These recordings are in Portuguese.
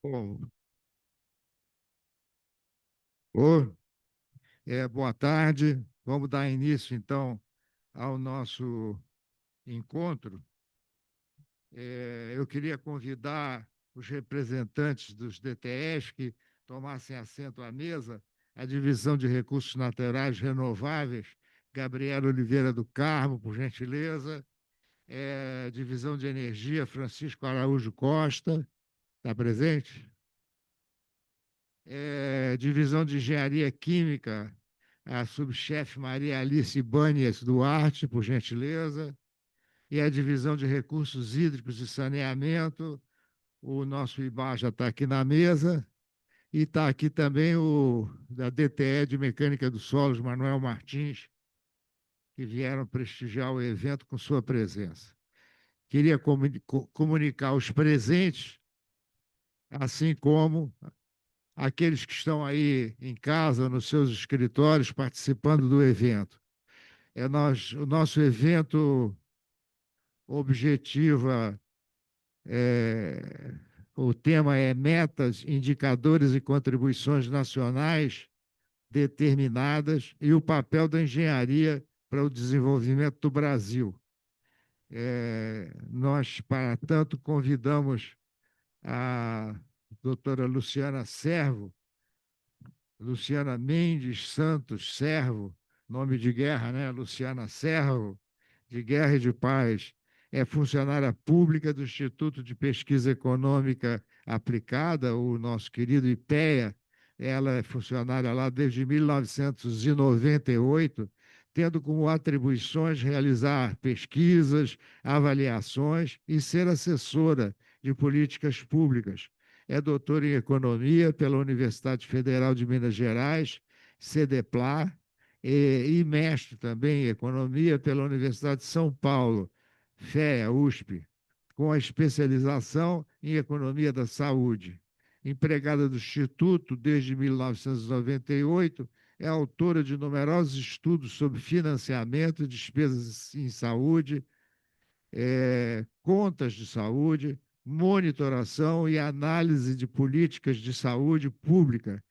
Bom, ô, boa tarde. Vamos dar início, então, ao nosso encontro. Eu queria convidar os representantes dos DTEs que tomassem assento à mesa, a Divisão de Recursos Naturais Renováveis, Gabriela Oliveira do Carmo, por gentileza. Divisão de Energia, Francisco Araújo Costa, está presente? Divisão de Engenharia Química, a subchefe Maria Alice Banias Duarte, por gentileza, e a Divisão de Recursos Hídricos e Saneamento, o nosso IBA já está aqui na mesa, e está aqui também o da DTE de Mecânica dos Solos, Manuel Martins, que vieram prestigiar o evento com sua presença. Queria comunicar os presentes, assim como aqueles que estão aí em casa, nos seus escritórios, participando do evento. O nosso evento objetiva, é, o tema é metas, indicadores e contribuições nacionais determinadas e o papel da engenharia para o desenvolvimento do Brasil. Nós, para tanto, convidamos a doutora Luciana Mendes Santos Servo, nome de guerra, né? Luciana Servo, de Guerra e de Paz, é funcionária pública do Instituto de Pesquisa Econômica Aplicada, o nosso querido IPEA. Ela é funcionária lá desde 1998, tendo como atribuições realizar pesquisas, avaliações e ser assessora de políticas públicas. É doutora em Economia pela Universidade Federal de Minas Gerais, CEDEPLAR, e mestre também em Economia pela Universidade de São Paulo, FEA, USP, com a especialização em Economia da Saúde. Empregada do Instituto desde 1998, é autora de numerosos estudos sobre financiamento e despesas em saúde, contas de saúde, monitoração e análise de políticas de saúde pública,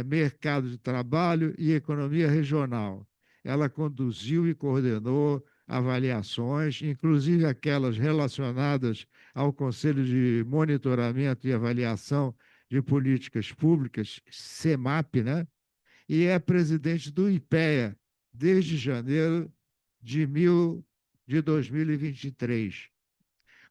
mercado de trabalho e economia regional. Ela conduziu e coordenou avaliações, inclusive aquelas relacionadas ao Conselho de Monitoramento e Avaliação de Políticas Públicas, CEMAP, né? E é presidente do IPEA desde janeiro de 2023.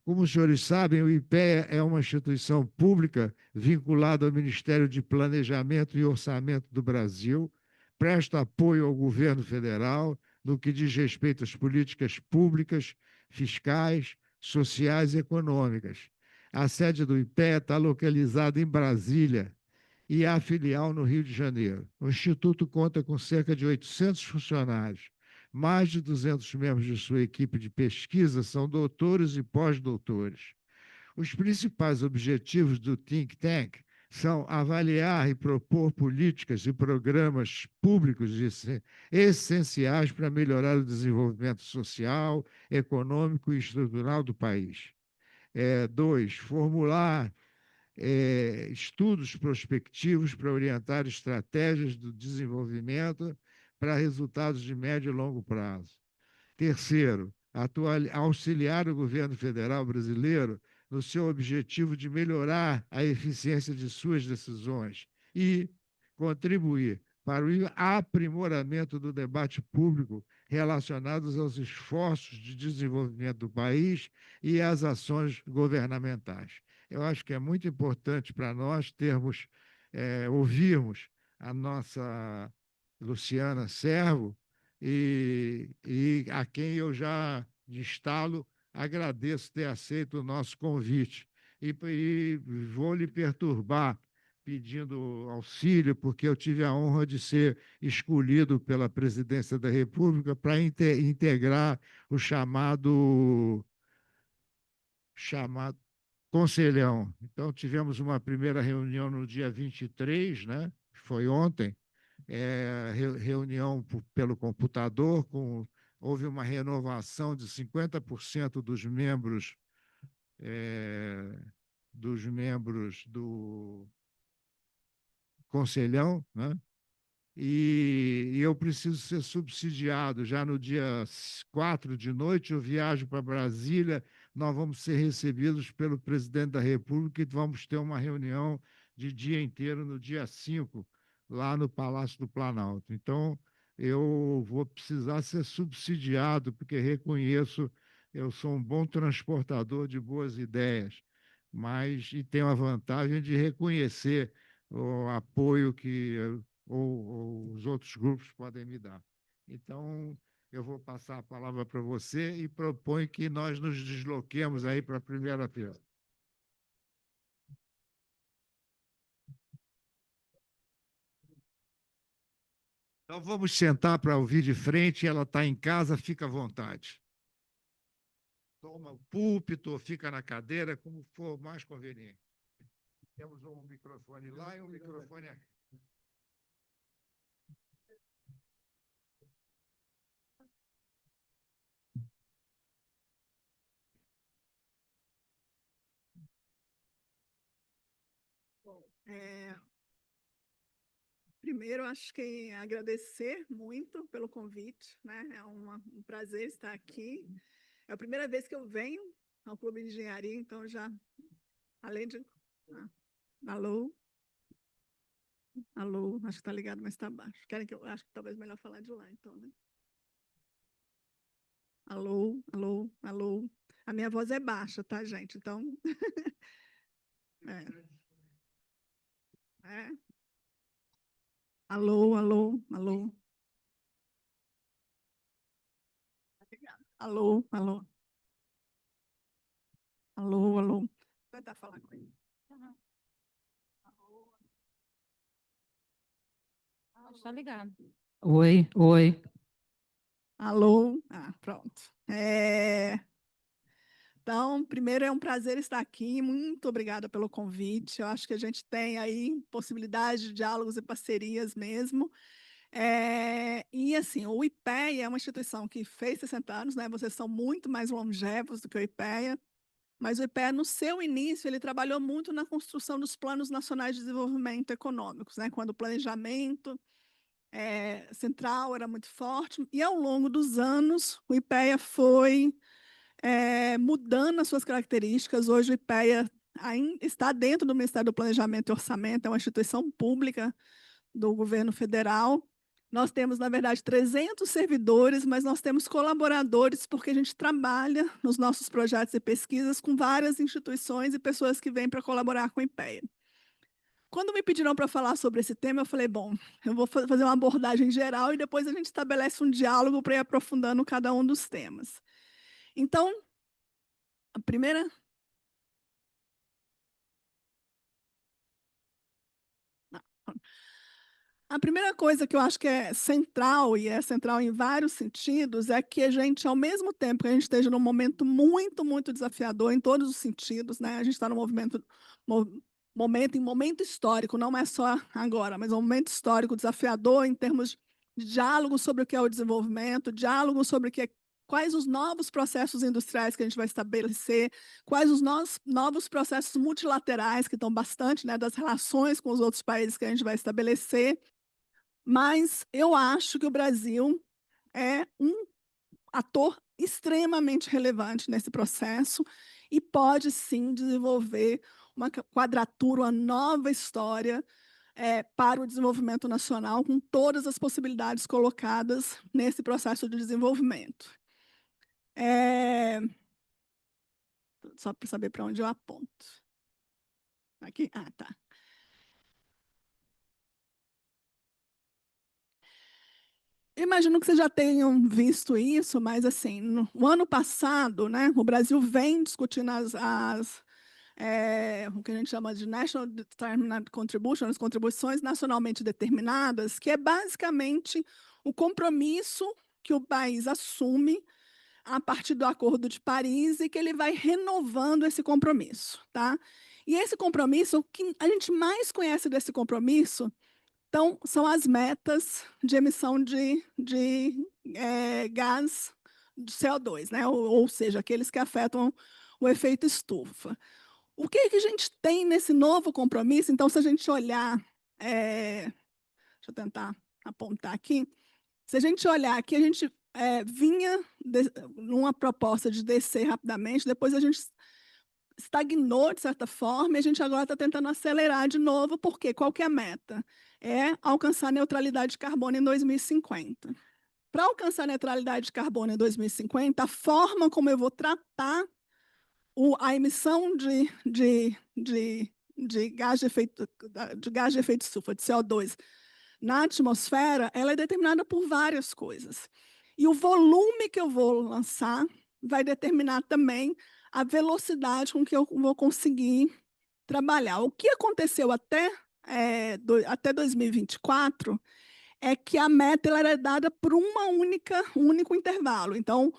Como os senhores sabem, o IPEA é uma instituição pública vinculada ao Ministério de Planejamento e Orçamento do Brasil, presta apoio ao governo federal no que diz respeito às políticas públicas, fiscais, sociais e econômicas. A sede do IPEA está localizada em Brasília e há filial no Rio de Janeiro. O Instituto conta com cerca de 800 funcionários. Mais de 200 membros de sua equipe de pesquisa são doutores e pós-doutores. Os principais objetivos do Think Tank são avaliar e propor políticas e programas públicos essenciais para melhorar o desenvolvimento social, econômico e estrutural do país. Dois, formular estudos prospectivos para orientar estratégias do desenvolvimento para resultados de médio e longo prazo. Terceiro, auxiliar o governo federal brasileiro no seu objetivo de melhorar a eficiência de suas decisões e contribuir para o aprimoramento do debate público relacionados aos esforços de desenvolvimento do país e às ações governamentais. Eu acho que é muito importante para nós ouvirmos a nossa Luciana Servo, e a quem eu já de estalo agradeço ter aceito o nosso convite. E vou lhe perturbar pedindo auxílio, porque eu tive a honra de ser escolhido pela Presidência da República para integrar o chamado Conselhão. Então, tivemos uma primeira reunião no dia 23, né? Foi ontem, reunião pelo computador, houve uma renovação de 50% dos membros dos membros do Conselhão, né? E eu preciso ser subsidiado. Já no dia 4 de noite, eu viajo para Brasília, nós vamos ser recebidos pelo presidente da República e vamos ter uma reunião de dia inteiro no dia 5 lá no Palácio do Planalto. Então, eu vou precisar ser subsidiado, porque reconheço, eu sou um bom transportador de boas ideias, mas e tenho a vantagem de reconhecer o apoio que ou os outros grupos podem me dar. Então, eu vou passar a palavra para você e proponho que nós nos desloquemos aí para a primeira-feira. Então, vamos sentar para ouvir de frente, ela está em casa, fica à vontade. Toma o púlpito, fica na cadeira, como for mais conveniente. Temos um microfone lá e um microfone aqui. Bom, primeiro, acho que agradecer muito pelo convite, né? É um prazer estar aqui. É a primeira vez que eu venho ao Clube de Engenharia, então já, além de... Ah, alô? Alô? Acho que está ligado, mas está baixo. Querem que eu... Acho que talvez melhor falar de lá, então, né? Alô? Alô? Alô? A minha voz é baixa, tá, gente? Então... é. É. Alô? Alô? Alô? Alô? Alô? Alô? Alô? Vou tentar falar com ele. Uhum. Alô? Está ligado. Oi, oi. Alô? Ah, pronto. Então, primeiro é um prazer estar aqui. Muito obrigada pelo convite. Eu acho que a gente tem aí possibilidade de diálogos e parcerias mesmo. E assim, o IPEA é uma instituição que fez 60 anos, né? Vocês são muito mais longevos do que o IPEA, mas o IPEA, no seu início, ele trabalhou muito na construção dos planos nacionais de desenvolvimento econômicos, né? Quando o planejamento central era muito forte, e ao longo dos anos, o IPEA foi mudando as suas características. Hoje, o IPEA está dentro do Ministério do Planejamento e Orçamento, é uma instituição pública do governo federal. Nós temos, na verdade, 300 servidores, mas nós temos colaboradores, porque a gente trabalha nos nossos projetos e pesquisas com várias instituições e pessoas que vêm para colaborar com o IPEA. Quando me pediram para falar sobre esse tema, eu falei, bom, eu vou fazer uma abordagem geral e depois a gente estabelece um diálogo para ir aprofundando cada um dos temas. Então, a primeira... A primeira coisa que eu acho que é central, e é central em vários sentidos, é que a gente, ao mesmo tempo que a gente esteja num momento muito, muito desafiador em todos os sentidos, né? A gente está num momento histórico, não é só agora, mas um momento histórico desafiador em termos de diálogo sobre o que é o desenvolvimento, diálogo sobre quais os novos processos industriais que a gente vai estabelecer, quais os novos processos multilaterais, que estão bastante, né, das relações com os outros países que a gente vai estabelecer. Mas eu acho que o Brasil é um ator extremamente relevante nesse processo e pode sim desenvolver uma quadratura, uma nova história para o desenvolvimento nacional, com todas as possibilidades colocadas nesse processo de desenvolvimento. Só para saber para onde eu aponto. Aqui? Ah, tá. Imagino que vocês já tenham visto isso, mas assim, no ano passado, né, o Brasil vem discutindo o que a gente chama de National Determined Contribution, as contribuições nacionalmente determinadas, que é basicamente o compromisso que o país assume a partir do Acordo de Paris e que ele vai renovando esse compromisso, tá? E esse compromisso, o que a gente mais conhece desse compromisso, então, são as metas de emissão de gás de CO2, né? Ou seja, aqueles que afetam o efeito estufa. O que que a gente tem nesse novo compromisso? Então, se a gente olhar, deixa eu tentar apontar aqui, se a gente olhar que a gente vinha numa proposta de descer rapidamente, depois a gente estagnou, de certa forma, e a gente agora está tentando acelerar de novo, porque qual que é a meta? É alcançar a neutralidade de carbono em 2050. Para alcançar a neutralidade de carbono em 2050, a forma como eu vou tratar a emissão de gás de efeito de estufa, de CO2, na atmosfera, ela é determinada por várias coisas. E o volume que eu vou lançar vai determinar também a velocidade com que eu vou conseguir trabalhar. O que aconteceu até 2024 é que a meta ela era dada por um único intervalo. Então,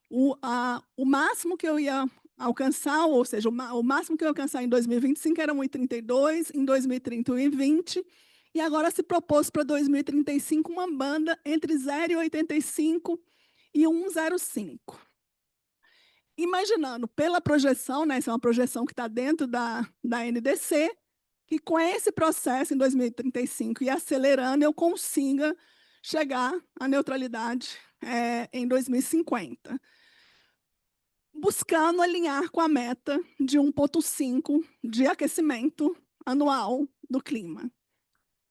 o máximo que eu ia alcançar, ou seja, o máximo que eu ia alcançar em 2025 era 1,32, em 2030, 1,20, e agora se propôs para 2035 uma banda entre 0,85 e 1,05. Imaginando, pela projeção, né, essa é uma projeção que está dentro da NDC, que com esse processo em 2035 e acelerando, eu consiga chegar à neutralidade em 2050, buscando alinhar com a meta de 1,5 de aquecimento anual do clima.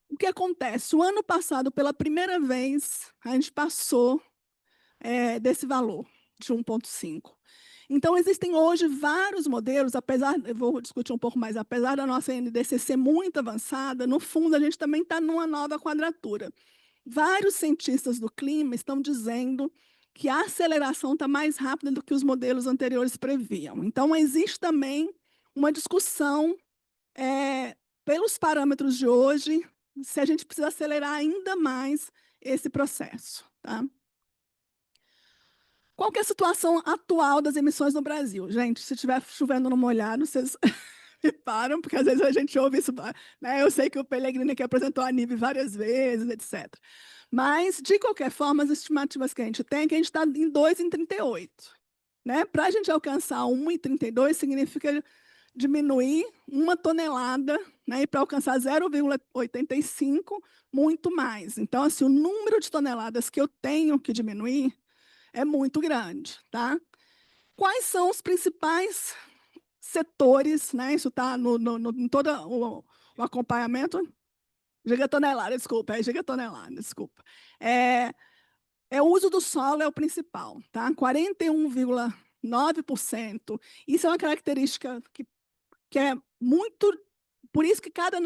O que acontece? O ano passado, pela primeira vez, a gente passou desse valor de 1,5. Então, existem hoje vários modelos, eu vou discutir um pouco mais, apesar da nossa NDC ser muito avançada, no fundo, a gente também está numa nova quadratura. Vários cientistas do clima estão dizendo que a aceleração está mais rápida do que os modelos anteriores previam. Então, existe também uma discussão, pelos parâmetros de hoje, se a gente precisa acelerar ainda mais esse processo. Tá? Qual que é a situação atual das emissões no Brasil? Gente, se estiver chovendo no molhado, vocês me param, porque às vezes a gente ouve isso. Né? Eu sei que o Pellegrini aqui apresentou a NIB várias vezes, etc. Mas, de qualquer forma, as estimativas que a gente tem é que a gente está em 2,38. Né? Para a gente alcançar 1,32, significa diminuir 1 tonelada, né? E para alcançar 0,85, muito mais. Então, assim, o número de toneladas que eu tenho que diminuir é muito grande, tá? Quais são os principais setores, né? Isso está em todo o acompanhamento. Gigatonelada, desculpa, gigatonelada, desculpa. O uso do solo é o principal, tá? 41,9%. Isso é uma característica que é muito. Por isso que cada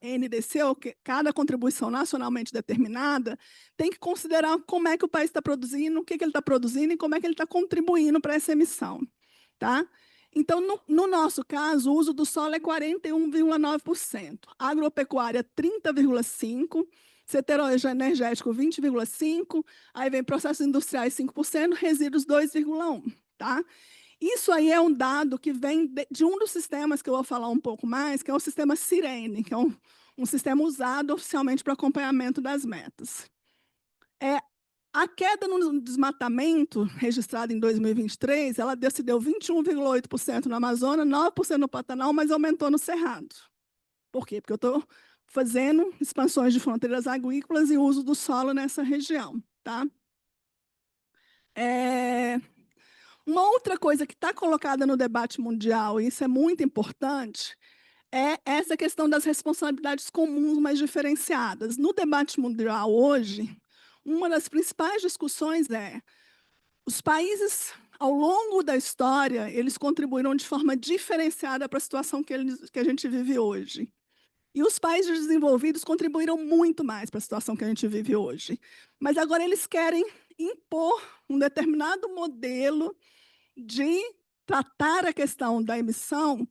NDC, ou cada contribuição nacionalmente determinada, tem que considerar como é que o país está produzindo, o que ele está produzindo e como é que ele está contribuindo para essa emissão. Tá? Então, no nosso caso, o uso do solo é 41,9%, agropecuária 30,5%, setor energético 20,5%, aí vem processos industriais 5%, resíduos 2,1%. Tá? Isso aí é um dado que vem de um dos sistemas que eu vou falar um pouco mais, que é o sistema Sirene, que é um sistema usado oficialmente para acompanhamento das metas. A queda no desmatamento, registrada em 2023, ela se deu 21,8% no Amazonas, 9% no Pantanal, mas aumentou no Cerrado. Por quê? Porque eu estou fazendo expansões de fronteiras agrícolas e uso do solo nessa região. Tá? Uma outra coisa que está colocada no debate mundial, e isso é muito importante, é essa questão das responsabilidades comuns mais diferenciadas. No debate mundial hoje, uma das principais discussões é os países, ao longo da história, eles contribuíram de forma diferenciada para a situação que a gente vive hoje. E os países desenvolvidos contribuíram muito mais para a situação que a gente vive hoje. Mas agora eles querem impor um determinado modelo de tratar a questão da emissão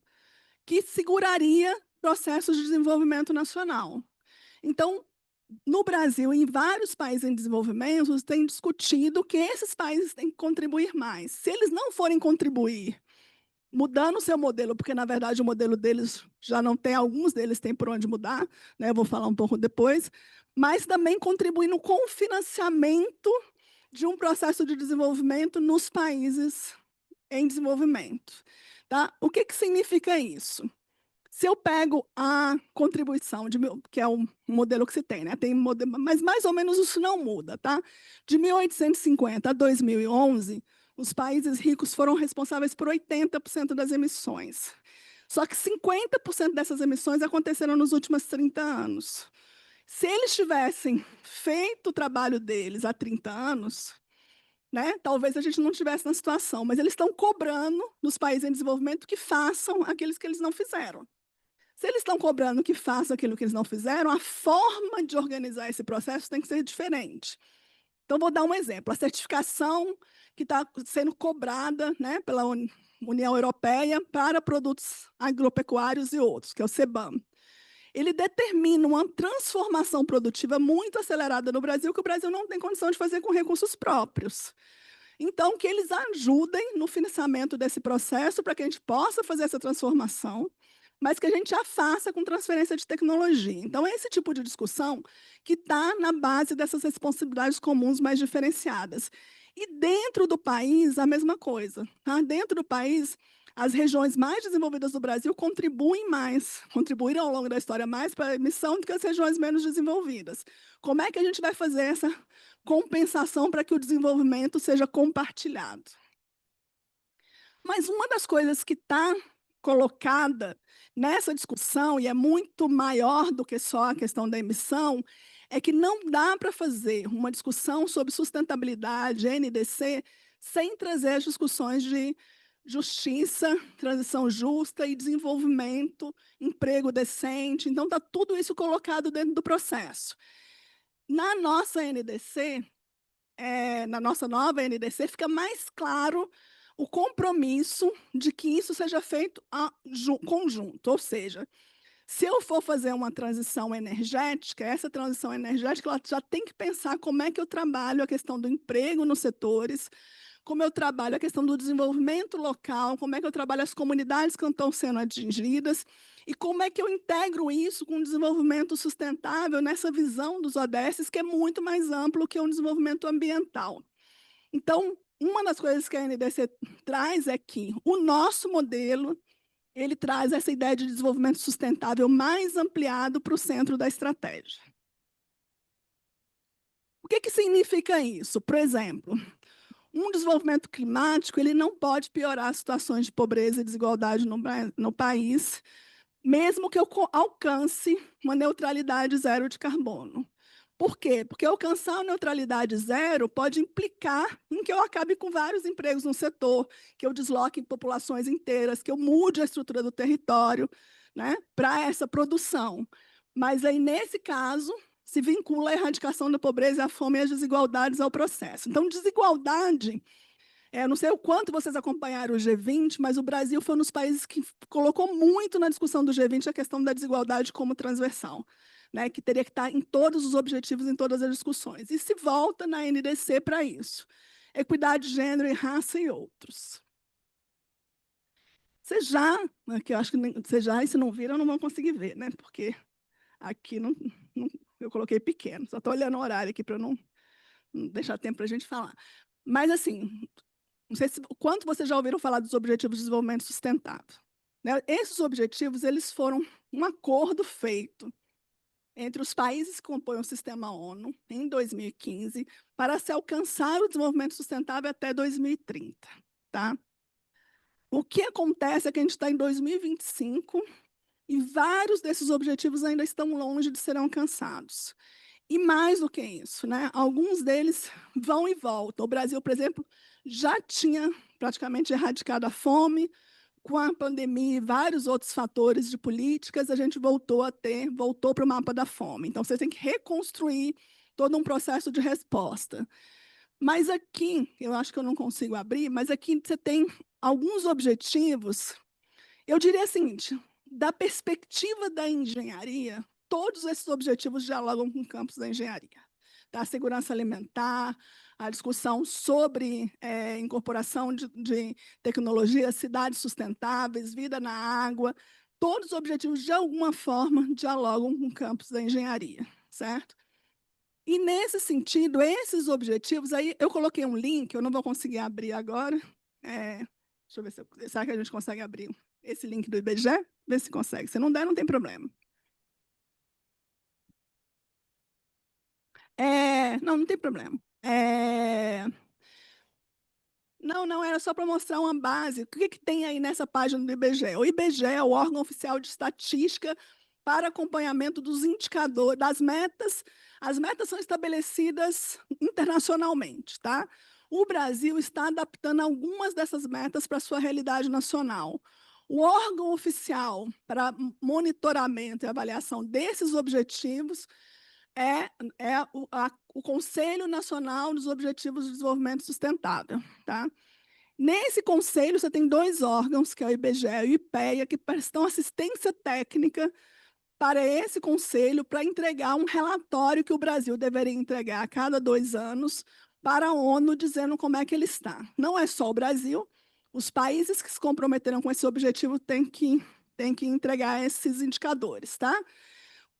que seguraria processos de desenvolvimento nacional. Então, no Brasil e em vários países em desenvolvimento, tem discutido que esses países têm que contribuir mais. Se eles não forem contribuir, mudando o seu modelo, porque, na verdade, o modelo deles já não tem, alguns deles têm por onde mudar, né? Eu vou falar um pouco depois, mas também contribuindo com o financiamento de um processo de desenvolvimento nos países em desenvolvimento. Tá? O que significa isso? Se eu pego a contribuição, que é o modelo que se tem, né? Tem modelo, mas mais ou menos isso não muda, tá? De 1850 a 2011, os países ricos foram responsáveis por 80% das emissões. Só que 50% dessas emissões aconteceram nos últimos 30 anos. Se eles tivessem feito o trabalho deles há 30 anos, né, talvez a gente não estivesse na situação, mas eles estão cobrando dos países em desenvolvimento que façam aqueles que eles não fizeram. Se eles estão cobrando que façam aquilo que eles não fizeram, a forma de organizar esse processo tem que ser diferente. Então, vou dar um exemplo. A certificação que está sendo cobrada, né, pela União Europeia para produtos agropecuários e outros, que é o CBAM. Ele determina uma transformação produtiva muito acelerada no Brasil, que o Brasil não tem condição de fazer com recursos próprios. Então, que eles ajudem no financiamento desse processo para que a gente possa fazer essa transformação, mas que a gente já faça com transferência de tecnologia. Então, é esse tipo de discussão que está na base dessas responsabilidades comuns mais diferenciadas. E dentro do país, a mesma coisa. Tá? Dentro do país, as regiões mais desenvolvidas do Brasil contribuíram ao longo da história mais para a emissão do que as regiões menos desenvolvidas. Como é que a gente vai fazer essa compensação para que o desenvolvimento seja compartilhado? Mas uma das coisas que está colocada nessa discussão, e é muito maior do que só a questão da emissão, é que não dá para fazer uma discussão sobre sustentabilidade, NDC, sem trazer as discussões de justiça, transição justa e desenvolvimento, emprego decente. Então, está tudo isso colocado dentro do processo. Na nossa NDC, na nossa nova NDC, fica mais claro o compromisso de que isso seja feito conjunto, ou seja, se eu for fazer uma transição energética, essa transição energética ela já tem que pensar como é que eu trabalho a questão do emprego nos setores, como eu trabalho a questão do desenvolvimento local, como é que eu trabalho as comunidades que estão sendo atingidas, e como é que eu integro isso com o desenvolvimento sustentável nessa visão dos ODS, que é muito mais amplo que um desenvolvimento ambiental. Então, uma das coisas que a NDC traz é que o nosso modelo ele traz essa ideia de desenvolvimento sustentável mais ampliado para o centro da estratégia. O que significa isso? Por exemplo, um desenvolvimento climático ele não pode piorar as situações de pobreza e desigualdade no país, mesmo que eu alcance uma neutralidade zero de carbono. Por quê? Porque alcançar a neutralidade zero pode implicar em que eu acabe com vários empregos no setor, que eu desloque populações inteiras, que eu mude a estrutura do território, né, para essa produção. Mas aí, nesse caso, se vincula a erradicação da pobreza, a fome e as desigualdades ao processo. Então, desigualdade, não sei o quanto vocês acompanharam o G20, mas o Brasil foi um dos países que colocou muito na discussão do G20 a questão da desigualdade como transversal. Né, que teria que estar em todos os objetivos, em todas as discussões. E se volta na NDC para isso. Equidade de gênero e raça e outros. Vocês já, que eu acho que vocês já, e se não viram, não vão conseguir ver, né? Porque aqui eu coloquei pequeno, só estou olhando o horário aqui para não deixar tempo para a gente falar. Mas, assim, não sei o quanto vocês já ouviram falar dos Objetivos de Desenvolvimento Sustentável. Né? Esses objetivos eles foram um acordo feito entre os países que compõem o sistema ONU, em 2015, para se alcançar o desenvolvimento sustentável até 2030. Tá? O que acontece é que a gente está em 2025 e vários desses objetivos ainda estão longe de serem alcançados. E mais do que isso, né? Alguns deles vão e voltam. O Brasil, por exemplo, já tinha praticamente erradicado a fome. Com a pandemia e vários outros fatores de políticas, a gente voltou para o mapa da fome. Então, você tem que reconstruir todo um processo de resposta. Mas aqui, eu acho que eu não consigo abrir, mas aqui você tem alguns objetivos. Eu diria o seguinte, da perspectiva da engenharia, todos esses objetivos dialogam com o campus da engenharia. Da segurança alimentar, a discussão sobre incorporação de tecnologias, cidades sustentáveis, vida na água, todos os objetivos, de alguma forma, dialogam com o campus da engenharia, certo? E, nesse sentido, esses objetivos, aí eu coloquei um link, eu não vou conseguir abrir agora, Deixa eu ver se será que a gente consegue abrir esse link do IBGE? Vê se consegue. Se não der, não tem problema. Não tem problema. Não, era só para mostrar uma base. O que tem aí nessa página do IBGE? O IBGE é o órgão oficial de estatística para acompanhamento dos indicadores, das metas. As metas são estabelecidas internacionalmente, tá? O Brasil está adaptando algumas dessas metas para a sua realidade nacional. O órgão oficial para monitoramento e avaliação desses objetivos é o Conselho Nacional dos Objetivos de Desenvolvimento Sustentável. Tá? Nesse conselho, você tem 2 órgãos, que é o IBGE e o IPEA, que prestam assistência técnica para esse conselho, para entregar um relatório que o Brasil deveria entregar a cada 2 anos para a ONU, dizendo como é que ele está. Não é só o Brasil, os países que se comprometeram com esse objetivo têm que entregar esses indicadores. Tá?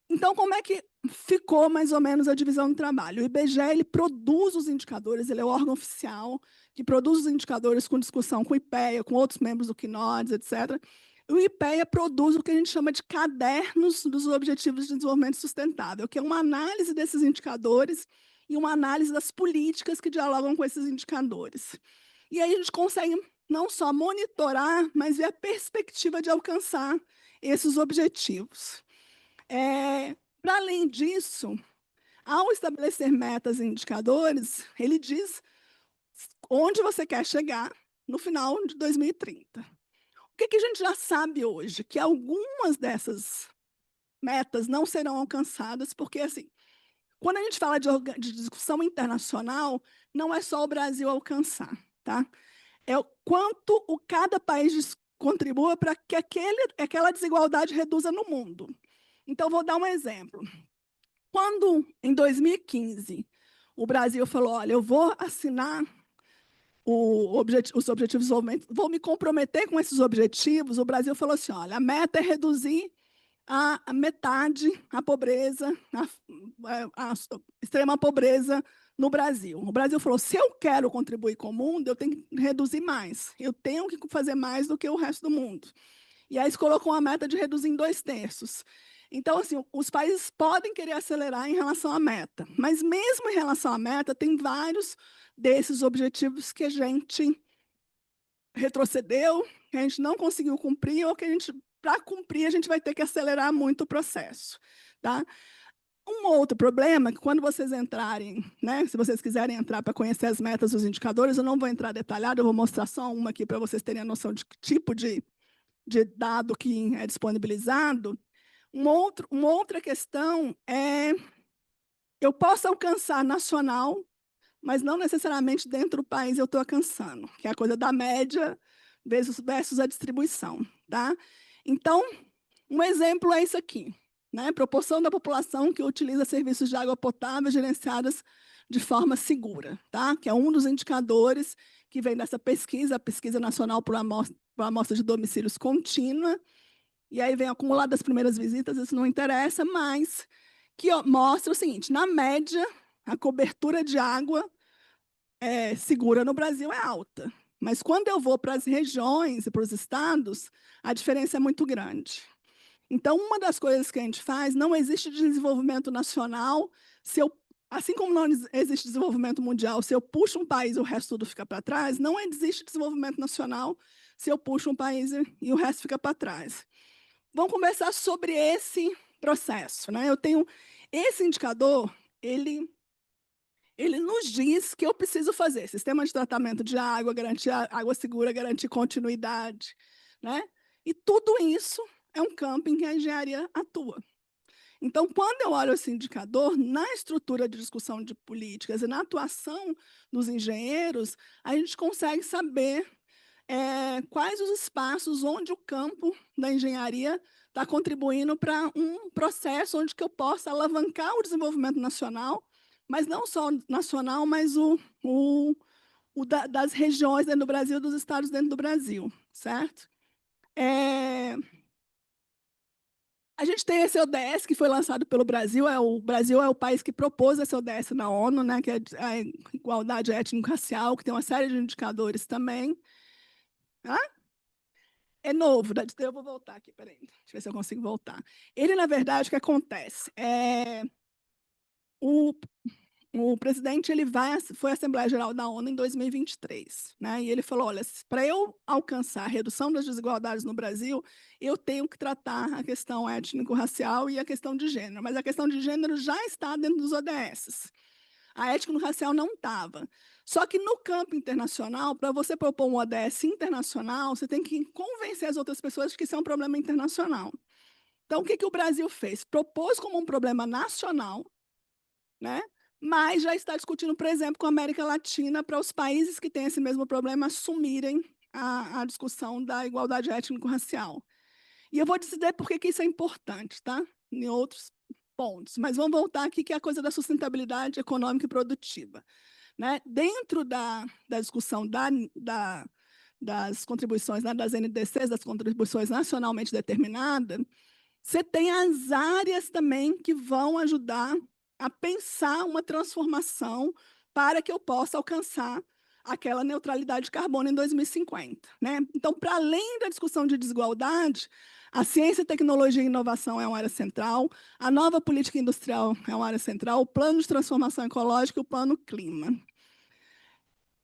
Então, como é que ficou mais ou menos a divisão do trabalho? O IBGE ele produz os indicadores, ele é o órgão oficial que produz os indicadores com discussão com o IPEA, com outros membros do CNODES, etc. O IPEA produz o que a gente chama de cadernos dos Objetivos de Desenvolvimento Sustentável, que é uma análise desses indicadores e uma análise das políticas que dialogam com esses indicadores. E aí a gente consegue não só monitorar, mas ver a perspectiva de alcançar esses objetivos. Para além disso, ao estabelecer metas e indicadores, ele diz onde você quer chegar no final de 2030. O que a gente já sabe hoje? Que algumas dessas metas não serão alcançadas, porque, assim, quando a gente fala de discussão internacional, não é só o Brasil alcançar, tá? É o quanto cada país contribua para que aquela desigualdade reduza no mundo. Então, vou dar um exemplo. Quando, em 2015, o Brasil falou, olha, eu vou assinar os Objetivos de Desenvolvimento, vou me comprometer com esses objetivos, o Brasil falou assim, olha, a meta é reduzir a metade a pobreza, a extrema pobreza no Brasil. O Brasil falou, se eu quero contribuir com o mundo, eu tenho que reduzir mais, eu tenho que fazer mais do que o resto do mundo. E aí se colocou uma meta de reduzir em 2/3. Então, assim, os países podem querer acelerar em relação à meta, mas mesmo em relação à meta, tem vários desses objetivos que a gente retrocedeu, que a gente não conseguiu cumprir, ou que para cumprir, a gente vai ter que acelerar muito o processo. Tá? Um outro problema é que quando vocês entrarem, né, se vocês quiserem entrar para conhecer as metas e os indicadores, eu não vou entrar detalhado, eu vou mostrar só uma aqui para vocês terem a noção de que tipo de dado que é disponibilizado. Uma outra questão é, eu posso alcançar nacional, mas não necessariamente dentro do país eu estou alcançando, que é a coisa da média versus a distribuição. Tá? Então, um exemplo é isso aqui, né? Proporção da população que utiliza serviços de água potável gerenciadas de forma segura, tá? Que é um dos indicadores que vem dessa pesquisa, a Pesquisa Nacional por Amostra de Domicílios Contínua. E aí vem acumulado das primeiras visitas, isso não interessa, mas que mostra o seguinte, na média, a cobertura de água segura no Brasil é alta. Mas quando eu vou para as regiões e para os estados, a diferença é muito grande. Então, uma das coisas que a gente faz, não existe desenvolvimento nacional, assim como não existe desenvolvimento mundial, se eu puxo um país e o resto tudo fica para trás, não existe desenvolvimento nacional se eu puxo um país e o resto fica para trás. Vamos conversar sobre esse processo. Né? Eu tenho esse indicador, ele nos diz que eu preciso fazer sistema de tratamento de água, garantir água segura, garantir continuidade. Né? E tudo isso é um campo em que a engenharia atua. Então, quando eu olho esse indicador, na estrutura de discussão de políticas e na atuação dos engenheiros, a gente consegue saber quais os espaços onde o campo da engenharia está contribuindo para um processo onde que eu possa alavancar o desenvolvimento nacional, mas não só nacional, mas das regiões dentro do Brasil, dos estados dentro do Brasil, certo? A gente tem esse ODS que foi lançado pelo Brasil, o Brasil é o país que propôs esse ODS na ONU, né, que é a igualdade étnico-racial, que tem uma série de indicadores também. Hã? É novo, eu vou voltar aqui, peraí, deixa eu ver se eu consigo voltar. Ele, na verdade, o que acontece? O, o presidente foi à Assembleia Geral da ONU em 2023, né? E ele falou: olha, para eu alcançar a redução das desigualdades no Brasil, eu tenho que tratar a questão étnico-racial e a questão de gênero. Mas a questão de gênero já está dentro dos ODS. A étnico-racial não estava. Só que no campo internacional, para você propor um ODS internacional, você tem que convencer as outras pessoas de que isso é um problema internacional. Então, o que o Brasil fez? Propôs como um problema nacional, né? Mas já está discutindo, por exemplo, com a América Latina, para os países que têm esse mesmo problema assumirem a discussão da igualdade étnico-racial. E eu vou dizer por que isso é importante, tá? Em outros pontos. Mas vamos voltar aqui, que é a coisa da sustentabilidade econômica e produtiva. Né? Dentro da discussão das contribuições, né, das NDCs, das contribuições nacionalmente determinadas, você tem as áreas também que vão ajudar a pensar uma transformação para que eu possa alcançar aquela neutralidade de carbono em 2050. Né? Então, para além da discussão de desigualdade, a ciência, tecnologia e inovação é uma área central, a nova política industrial é uma área central, o plano de transformação ecológica e o plano clima.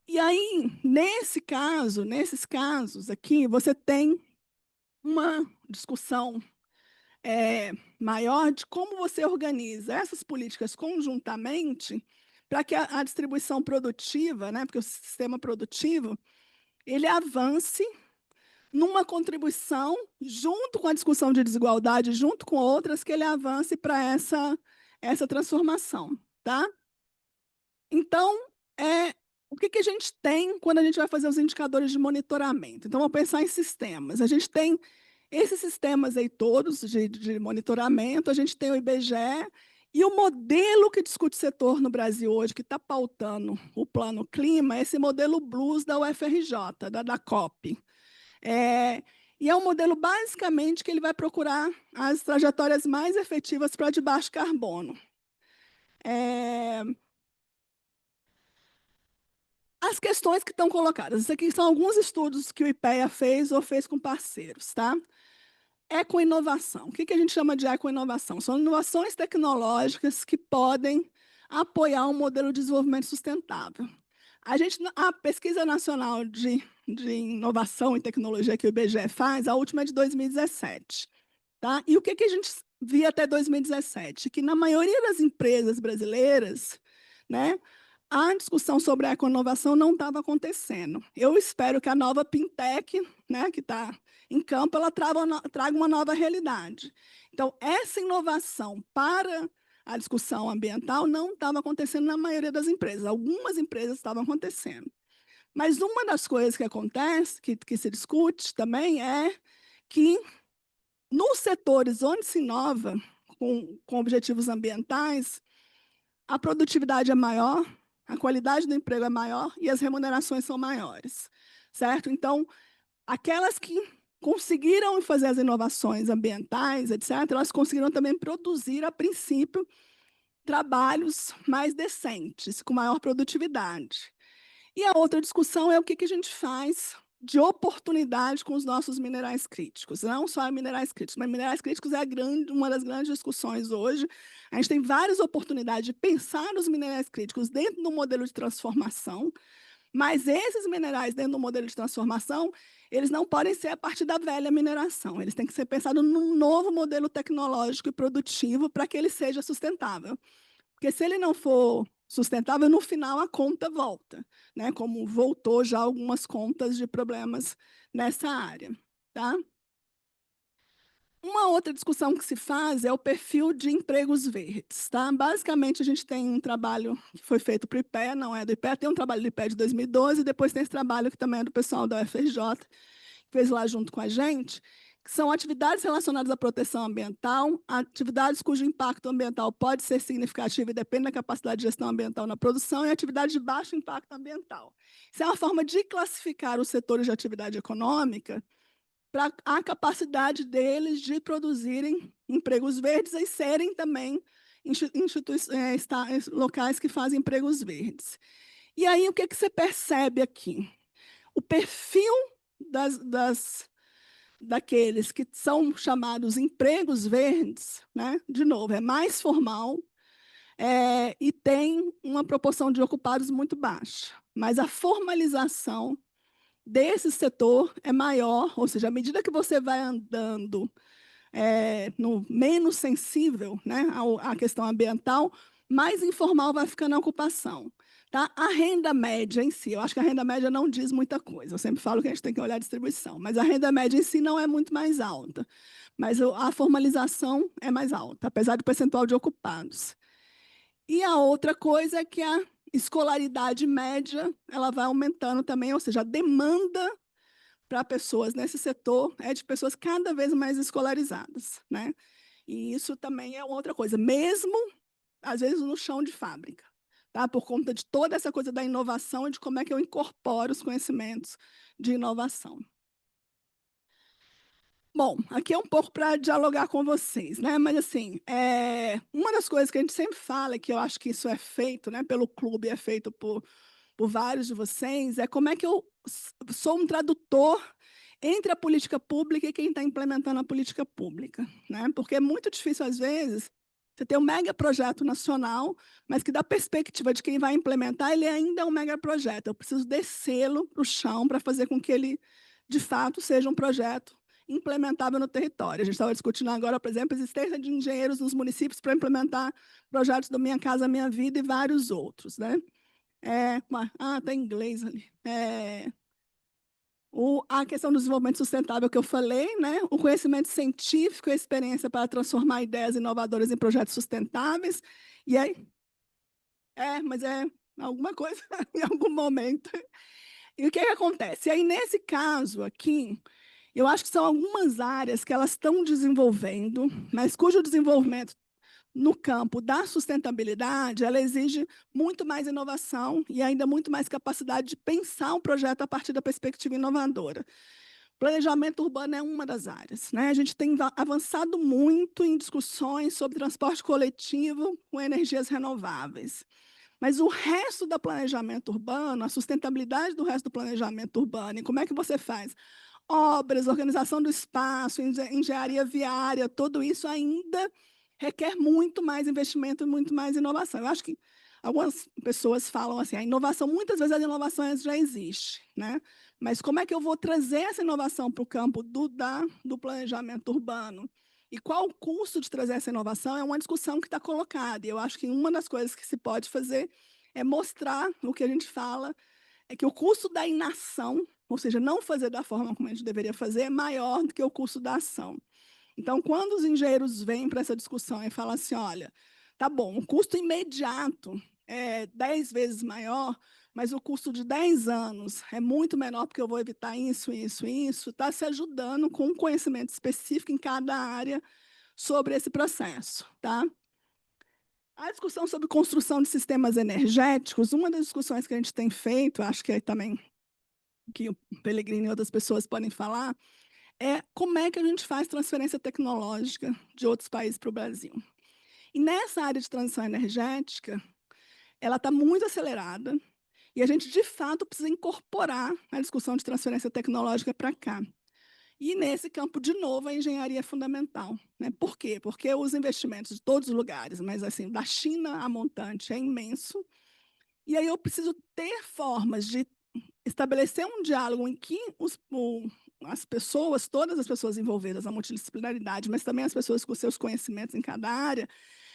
E aí, nesses casos aqui, você tem uma discussão maior de como você organiza essas políticas conjuntamente para que a distribuição produtiva, né, porque o sistema produtivo, ele avance numa contribuição junto com a discussão de desigualdade, junto com outras, que ele avance para essa transformação. Tá? Então, o que a gente tem quando a gente vai fazer os indicadores de monitoramento? Então, vamos pensar em sistemas. A gente tem esses sistemas aí todos de monitoramento, a gente tem o IBGE, e o modelo que discute setor no Brasil hoje, que está pautando o plano clima, é esse modelo Blues da UFRJ, da COP. E é um modelo, basicamente, que ele vai procurar as trajetórias mais efetivas para de baixo carbono. As questões que estão colocadas. Isso aqui são alguns estudos que o IPEA fez ou fez com parceiros. Tá? Ecoinovação. O que a gente chama de ecoinovação? São inovações tecnológicas que podem apoiar um modelo de desenvolvimento sustentável. A Pesquisa Nacional de Inovação e Tecnologia que o IBGE faz, a última é de 2017. Tá? E o que a gente via até 2017? Que na maioria das empresas brasileiras, né, a discussão sobre a ecoinovação não estava acontecendo. Eu espero que a nova Pintec, né, que está em campo, ela traga uma nova realidade. Então, essa inovação para a discussão ambiental não estava acontecendo na maioria das empresas. Algumas empresas estavam acontecendo. Mas uma das coisas que acontece, que se discute também, é que nos setores onde se inova com objetivos ambientais, a produtividade é maior, a qualidade do emprego é maior e as remunerações são maiores, certo? Então, aquelas que conseguiram fazer as inovações ambientais, etc., elas conseguiram também produzir, a princípio, trabalhos mais decentes, com maior produtividade. E a outra discussão é o que a gente faz de oportunidade com os nossos minerais críticos. Não só minerais críticos, mas minerais críticos é uma das grandes discussões hoje. A gente tem várias oportunidades de pensar os minerais críticos dentro do modelo de transformação, mas esses minerais dentro do modelo de transformação, eles não podem ser a partir da velha mineração. Eles têm que ser pensados num novo modelo tecnológico e produtivo para que ele seja sustentável. Porque se ele não for sustentável, no final a conta volta, né? Como voltou já algumas contas de problemas nessa área. Tá? Uma outra discussão que se faz é o perfil de empregos verdes. Tá? Basicamente, a gente tem um trabalho que foi feito para o IPEA, não é do IPEA, tem um trabalho do IPEA de 2012, e depois tem esse trabalho que também é do pessoal da UFRJ, que fez lá junto com a gente, que são atividades relacionadas à proteção ambiental, atividades cujo impacto ambiental pode ser significativo e depende da capacidade de gestão ambiental na produção, e atividades de baixo impacto ambiental. Isso é uma forma de classificar os setores de atividade econômica para a capacidade deles de produzirem empregos verdes e serem também locais que fazem empregos verdes. E aí, o que você percebe aqui? O perfil daqueles que são chamados empregos verdes, né? De novo, é mais formal, e tem uma proporção de ocupados muito baixa. Mas a formalização desse setor é maior, ou seja, à medida que você vai andando no menos sensível, né, à questão ambiental, mais informal vai ficando a ocupação. Tá? A renda média em si, eu acho que a renda média não diz muita coisa, eu sempre falo que a gente tem que olhar a distribuição, mas a renda média em si não é muito mais alta, mas a formalização é mais alta, apesar do percentual de ocupados. E a outra coisa é que a escolaridade média ela vai aumentando também, ou seja, a demanda para pessoas nesse setor é de pessoas cada vez mais escolarizadas, né? E isso também é outra coisa, mesmo às vezes no chão de fábrica, tá? Por conta de toda essa coisa da inovação e de como é que eu incorporo os conhecimentos de inovação. Bom, aqui é um pouco para dialogar com vocês, né? Mas assim, uma das coisas que a gente sempre fala, que eu acho que isso é feito, né, pelo clube, é feito por vários de vocês, é como é que eu sou um tradutor entre a política pública e quem está implementando a política pública, né? Porque é muito difícil, às vezes, você ter um mega projeto nacional, mas que da perspectiva de quem vai implementar, ele ainda é um mega projeto. Eu preciso descê-lo para o chão para fazer com que ele, de fato, seja um projeto implementável no território. A gente estava discutindo agora, por exemplo, a existência de engenheiros nos municípios para implementar projetos do Minha Casa Minha Vida e vários outros, né? Está em inglês ali. A questão do desenvolvimento sustentável que eu falei, né? O conhecimento científico e a experiência para transformar ideias inovadoras em projetos sustentáveis. E aí, mas é alguma coisa em algum momento. E o que acontece? E aí, nesse caso aqui, eu acho que são algumas áreas que elas estão desenvolvendo, mas cujo desenvolvimento no campo da sustentabilidade, ela exige muito mais inovação e ainda muito mais capacidade de pensar um projeto a partir da perspectiva inovadora. Planejamento urbano é uma das áreas, né? A gente tem avançado muito em discussões sobre transporte coletivo com energias renováveis. Mas o resto do planejamento urbano, a sustentabilidade do resto do planejamento urbano, e como é que você faz? Obras, organização do espaço, engenharia viária, tudo isso ainda requer muito mais investimento e muito mais inovação. Eu acho que algumas pessoas falam assim, a inovação, muitas vezes a inovação já existe, né? Mas como é que eu vou trazer essa inovação para o campo do planejamento urbano? E qual o custo de trazer essa inovação é uma discussão que está colocada. E eu acho que uma das coisas que se pode fazer é mostrar o que a gente fala, é que o custo da inação, ou seja, não fazer da forma como a gente deveria fazer, é maior do que o custo da ação. Então, quando os engenheiros vêm para essa discussão e falam assim, olha, tá bom, o custo imediato é 10 vezes maior, mas o custo de 10 anos é muito menor porque eu vou evitar isso, está se ajudando com um conhecimento específico em cada área sobre esse processo, tá? A discussão sobre construção de sistemas energéticos, uma das discussões que a gente tem feito, acho que é também que o Pellegrini e outras pessoas podem falar, é como é que a gente faz transferência tecnológica de outros países para o Brasil. E nessa área de transição energética, ela está muito acelerada e a gente, de fato, precisa incorporar a discussão de transferência tecnológica para cá. E nesse campo, de novo, a engenharia é fundamental, né? Por quê? Porque os investimentos de todos os lugares, mas assim, da China a montante é imenso, e aí eu preciso ter formas de estabelecer um diálogo em que as pessoas, todas as pessoas envolvidas, a multidisciplinaridade, mas também as pessoas com seus conhecimentos em cada área,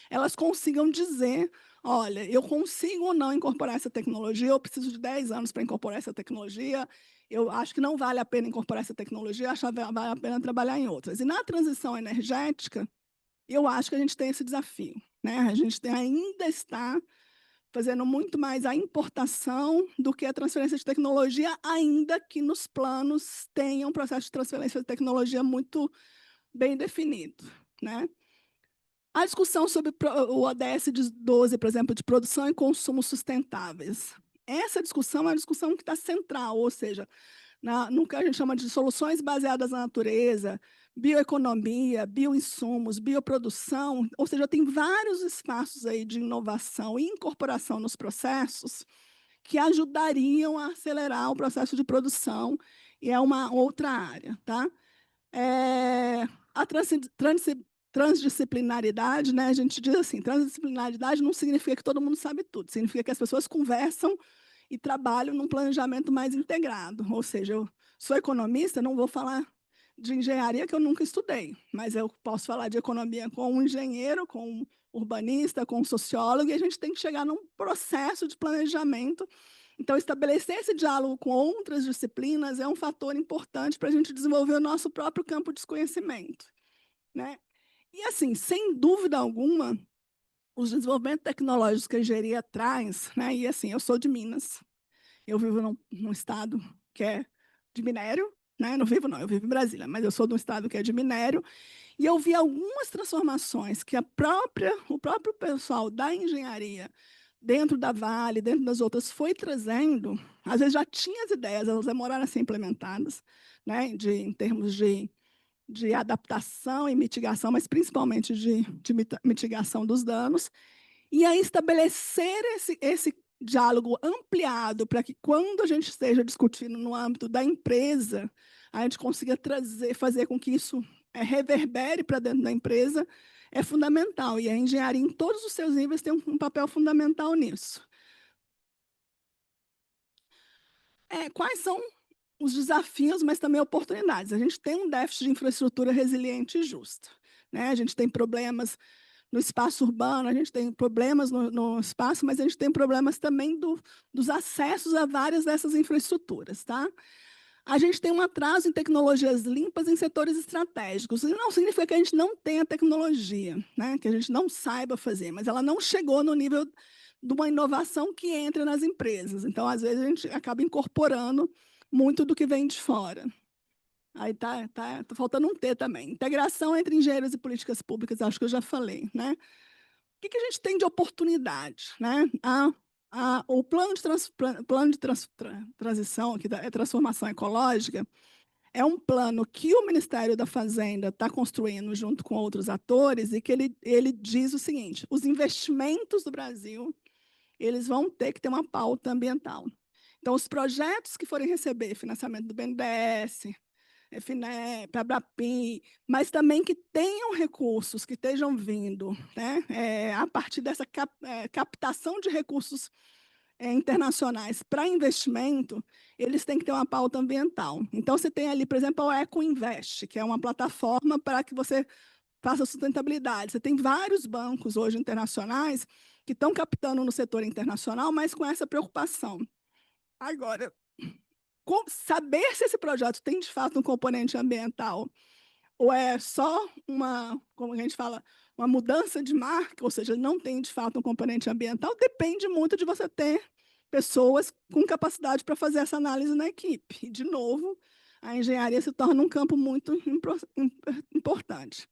elas consigam dizer, olha, eu consigo ou não incorporar essa tecnologia, eu preciso de 10 anos para incorporar essa tecnologia, eu acho que não vale a pena incorporar essa tecnologia, acho que vale a pena trabalhar em outras. E na transição energética, eu acho que a gente tem esse desafio, né? A gente ainda está fazendo muito mais a importação do que a transferência de tecnologia, ainda que nos planos tenha um processo de transferência de tecnologia muito bem definido, né? A discussão sobre o ODS 12, por exemplo, de produção e consumo sustentáveis. Essa discussão é uma discussão que está central, ou seja, no que a gente chama de soluções baseadas na natureza, bioeconomia, bioinsumos, bioprodução, ou seja, tem vários espaços aí de inovação e incorporação nos processos que ajudariam a acelerar o processo de produção, e é uma outra área. Tá? A transdisciplinaridade, né, a gente diz assim, transdisciplinaridade não significa que todo mundo sabe tudo, significa que as pessoas conversam e trabalham num planejamento mais integrado. Ou seja, eu sou economista, não vou falar de engenharia que eu nunca estudei, mas eu posso falar de economia com um engenheiro, com um urbanista, com um sociólogo, e a gente tem que chegar num processo de planejamento. Então, estabelecer esse diálogo com outras disciplinas é um fator importante para a gente desenvolver o nosso próprio campo de conhecimento. Né? E, assim, sem dúvida alguma, os desenvolvimentos tecnológicos que a engenharia traz, né? E, assim, eu sou de Minas, eu vivo num estado que é de minério, né? Não vivo, não, eu vivo em Brasília, mas eu sou de um estado que é de minério, e eu vi algumas transformações que o próprio pessoal da engenharia, dentro da Vale, dentro das outras, foi trazendo. Às vezes já tinha as ideias, elas demoraram a ser implementadas, né? Em termos de adaptação e mitigação, mas principalmente de mitigação dos danos, e aí estabelecer esse diálogo ampliado para que, quando a gente esteja discutindo no âmbito da empresa, a gente consiga fazer com que isso reverbere para dentro da empresa, é fundamental. E a engenharia, em todos os seus níveis, tem um papel fundamental nisso. Quais são os desafios, mas também oportunidades? A gente tem um déficit de infraestrutura resiliente e justa. Né? A gente tem problemas no espaço urbano, a gente tem problemas no espaço, mas a gente tem problemas também dos acessos a várias dessas infraestruturas. Tá? A gente tem um atraso em tecnologias limpas em setores estratégicos. Isso não significa que a gente não tenha tecnologia, né? Que a gente não saiba fazer, mas ela não chegou no nível de uma inovação que entra nas empresas. Então, às vezes, a gente acaba incorporando muito do que vem de fora. Aí tá faltando um T também. Integração entre engenheiros e políticas públicas, acho que eu já falei. Né? O que a gente tem de oportunidade? Né? O plano de transição, transformação ecológica, é um plano que o Ministério da Fazenda está construindo junto com outros atores, e que ele diz o seguinte: os investimentos do Brasil, eles vão ter que ter uma pauta ambiental. Então, os projetos que forem receber financiamento do BNDES, FINEP, Abrapim, mas também que tenham recursos que estejam vindo, né, a partir dessa captação de recursos internacionais para investimento, eles têm que ter uma pauta ambiental. Então, você tem ali, por exemplo, o EcoInvest, que é uma plataforma para que você faça sustentabilidade. Você tem vários bancos hoje internacionais que estão captando no setor internacional, mas com essa preocupação. Agora, saber se esse projeto tem, de fato, um componente ambiental ou é só como a gente fala, uma mudança de marca, ou seja, não tem, de fato, um componente ambiental, depende muito de você ter pessoas com capacidade para fazer essa análise na equipe. E, de novo, a engenharia se torna um campo muito importante.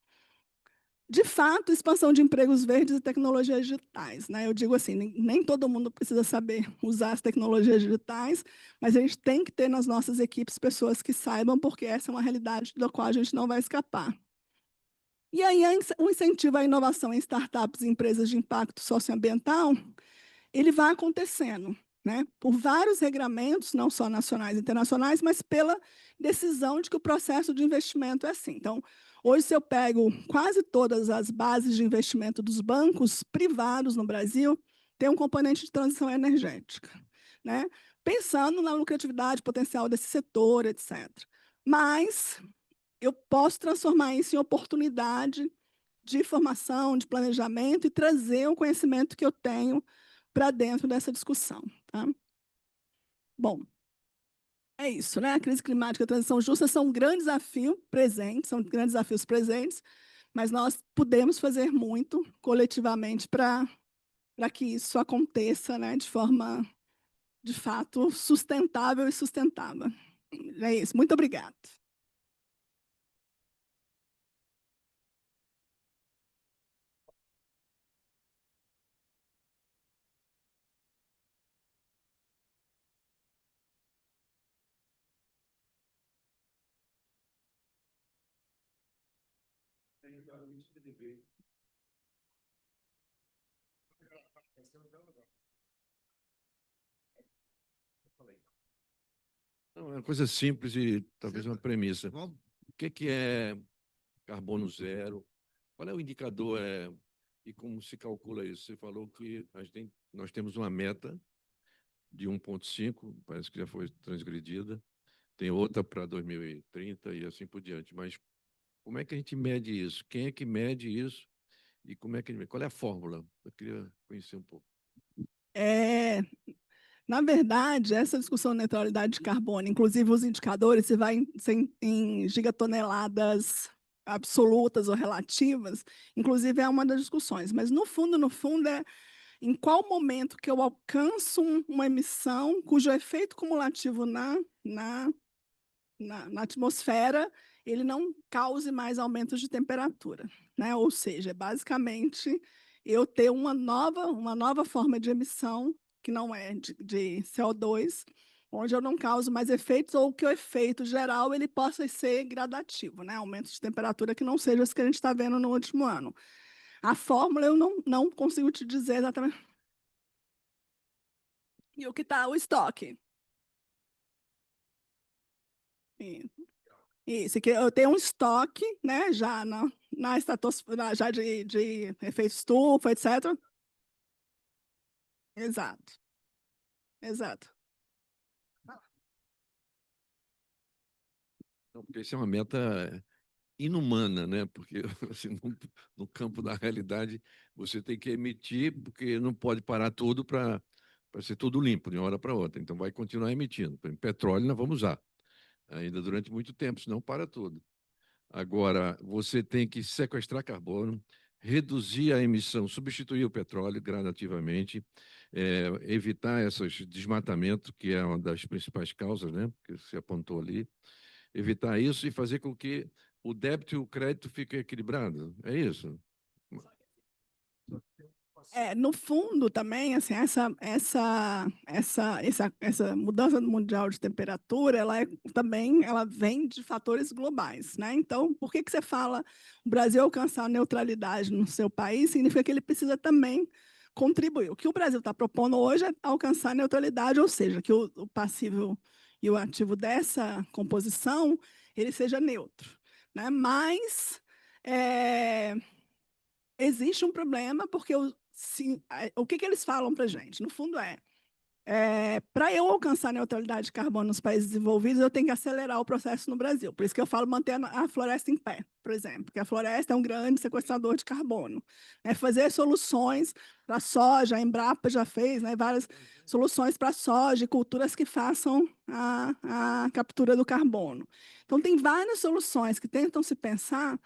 De fato, expansão de empregos verdes e tecnologias digitais. Né? Eu digo assim, nem todo mundo precisa saber usar as tecnologias digitais, mas a gente tem que ter nas nossas equipes pessoas que saibam, porque essa é uma realidade da qual a gente não vai escapar. E aí, o incentivo à inovação em startups e empresas de impacto socioambiental, ele vai acontecendo, né? Por vários regramentos, não só nacionais e internacionais, mas pela decisão de que o processo de investimento é assim. Então, hoje, se eu pego quase todas as bases de investimento dos bancos privados no Brasil, tem um componente de transição energética, né? Pensando na lucratividade potencial desse setor, etc. Mas eu posso transformar isso em oportunidade de formação, de planejamento, e trazer o conhecimento que eu tenho para dentro dessa discussão. Tá? Bom, é isso, né? A crise climática e a transição justa são um grande desafio presente, são grandes desafios presentes, mas nós podemos fazer muito coletivamente para que isso aconteça, né, de forma, de fato, sustentável e sustentável. É isso. Muito obrigada. Não, é uma coisa simples e talvez uma premissa. Vamos, O que é carbono zero? Qual é o indicador e como se calcula isso? Você falou que nós temos uma meta de 1,5, parece que já foi transgredida, tem outra para 2030 e assim por diante. Mas como é que a gente mede isso? Quem é que mede isso? E como é que qual é a fórmula? Eu queria conhecer um pouco. É, na verdade, essa discussão de neutralidade de carbono, inclusive os indicadores, se vai em gigatoneladas absolutas ou relativas, inclusive é uma das discussões, mas no fundo, é em qual momento que eu alcanço uma emissão cujo efeito cumulativo na atmosfera ele não cause mais aumentos de temperatura, né? Ou seja, basicamente eu ter uma nova forma de emissão que não é de CO2, onde eu não causo mais efeitos ou que o efeito geral ele possa ser gradativo, né? Aumentos de temperatura que não sejam os que a gente está vendo no último ano. A fórmula eu não consigo te dizer exatamente. E o que está o estoque? Isso, que eu tenho um estoque, né, já na estratosfera, já de efeito estufa, etc. Exato, exato. Não, porque isso é uma meta inumana, né? Porque assim, no campo da realidade você tem que emitir, porque não pode parar tudo para ser tudo limpo de uma hora para outra. Então vai continuar emitindo. Por exemplo, petróleo nós vamos usar ainda durante muito tempo, senão para tudo. Agora, você tem que sequestrar carbono, reduzir a emissão, substituir o petróleo gradativamente, evitar esses desmatamento, que é uma das principais causas, né, que você apontou ali, evitar isso e fazer com que o débito e o crédito fiquem equilibrados. É isso? No fundo, também, assim, essa mudança mundial de temperatura, ela vem de fatores globais, né? Então, por que você fala o Brasil alcançar a neutralidade no seu país? Significa que ele precisa também contribuir. O que o Brasil está propondo hoje é alcançar a neutralidade, ou seja, que o passivo e o ativo dessa composição ele seja neutro, né? Mas existe um problema, porque o que eles falam para a gente? No fundo, para eu alcançar a neutralidade de carbono nos países desenvolvidos, eu tenho que acelerar o processo no Brasil. Por isso que eu falo manter a floresta em pé, por exemplo, porque a floresta é um grande sequestrador de carbono. Fazer soluções para soja, a Embrapa já fez, né, várias soluções para soja, culturas que façam a captura do carbono. Então, tem várias soluções que tentam se pensar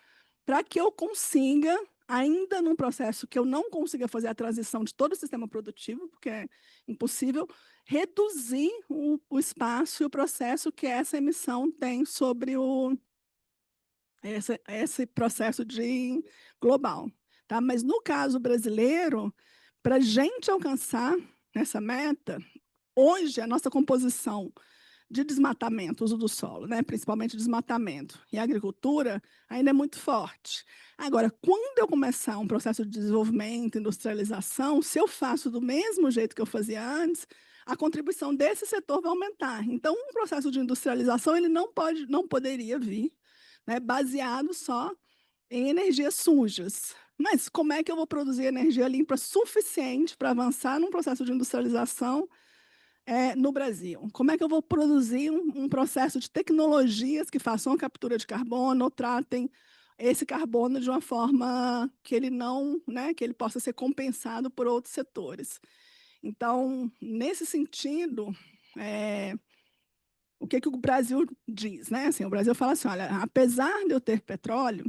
para que eu consiga, ainda num processo que eu não consiga fazer a transição de todo o sistema produtivo, porque é impossível, reduzir o espaço e o processo que essa emissão tem sobre esse processo de global. Tá? Mas no caso brasileiro, para a gente alcançar essa meta, hoje a nossa composição de desmatamento, uso do solo, né, principalmente desmatamento e agricultura, ainda é muito forte. Agora, quando eu começar um processo de desenvolvimento, industrialização, se eu faço do mesmo jeito que eu fazia antes, a contribuição desse setor vai aumentar. Então, um processo de industrialização ele não poderia vir, né, baseado só em energias sujas. Mas como é que eu vou produzir energia limpa suficiente para avançar num processo de industrialização no Brasil? Como é que eu vou produzir um processo de tecnologias que façam a captura de carbono ou tratem esse carbono de uma forma que ele não, né, que ele possa ser compensado por outros setores? Então, nesse sentido, o que o Brasil diz, né? Assim, o Brasil fala assim, olha, apesar de eu ter petróleo,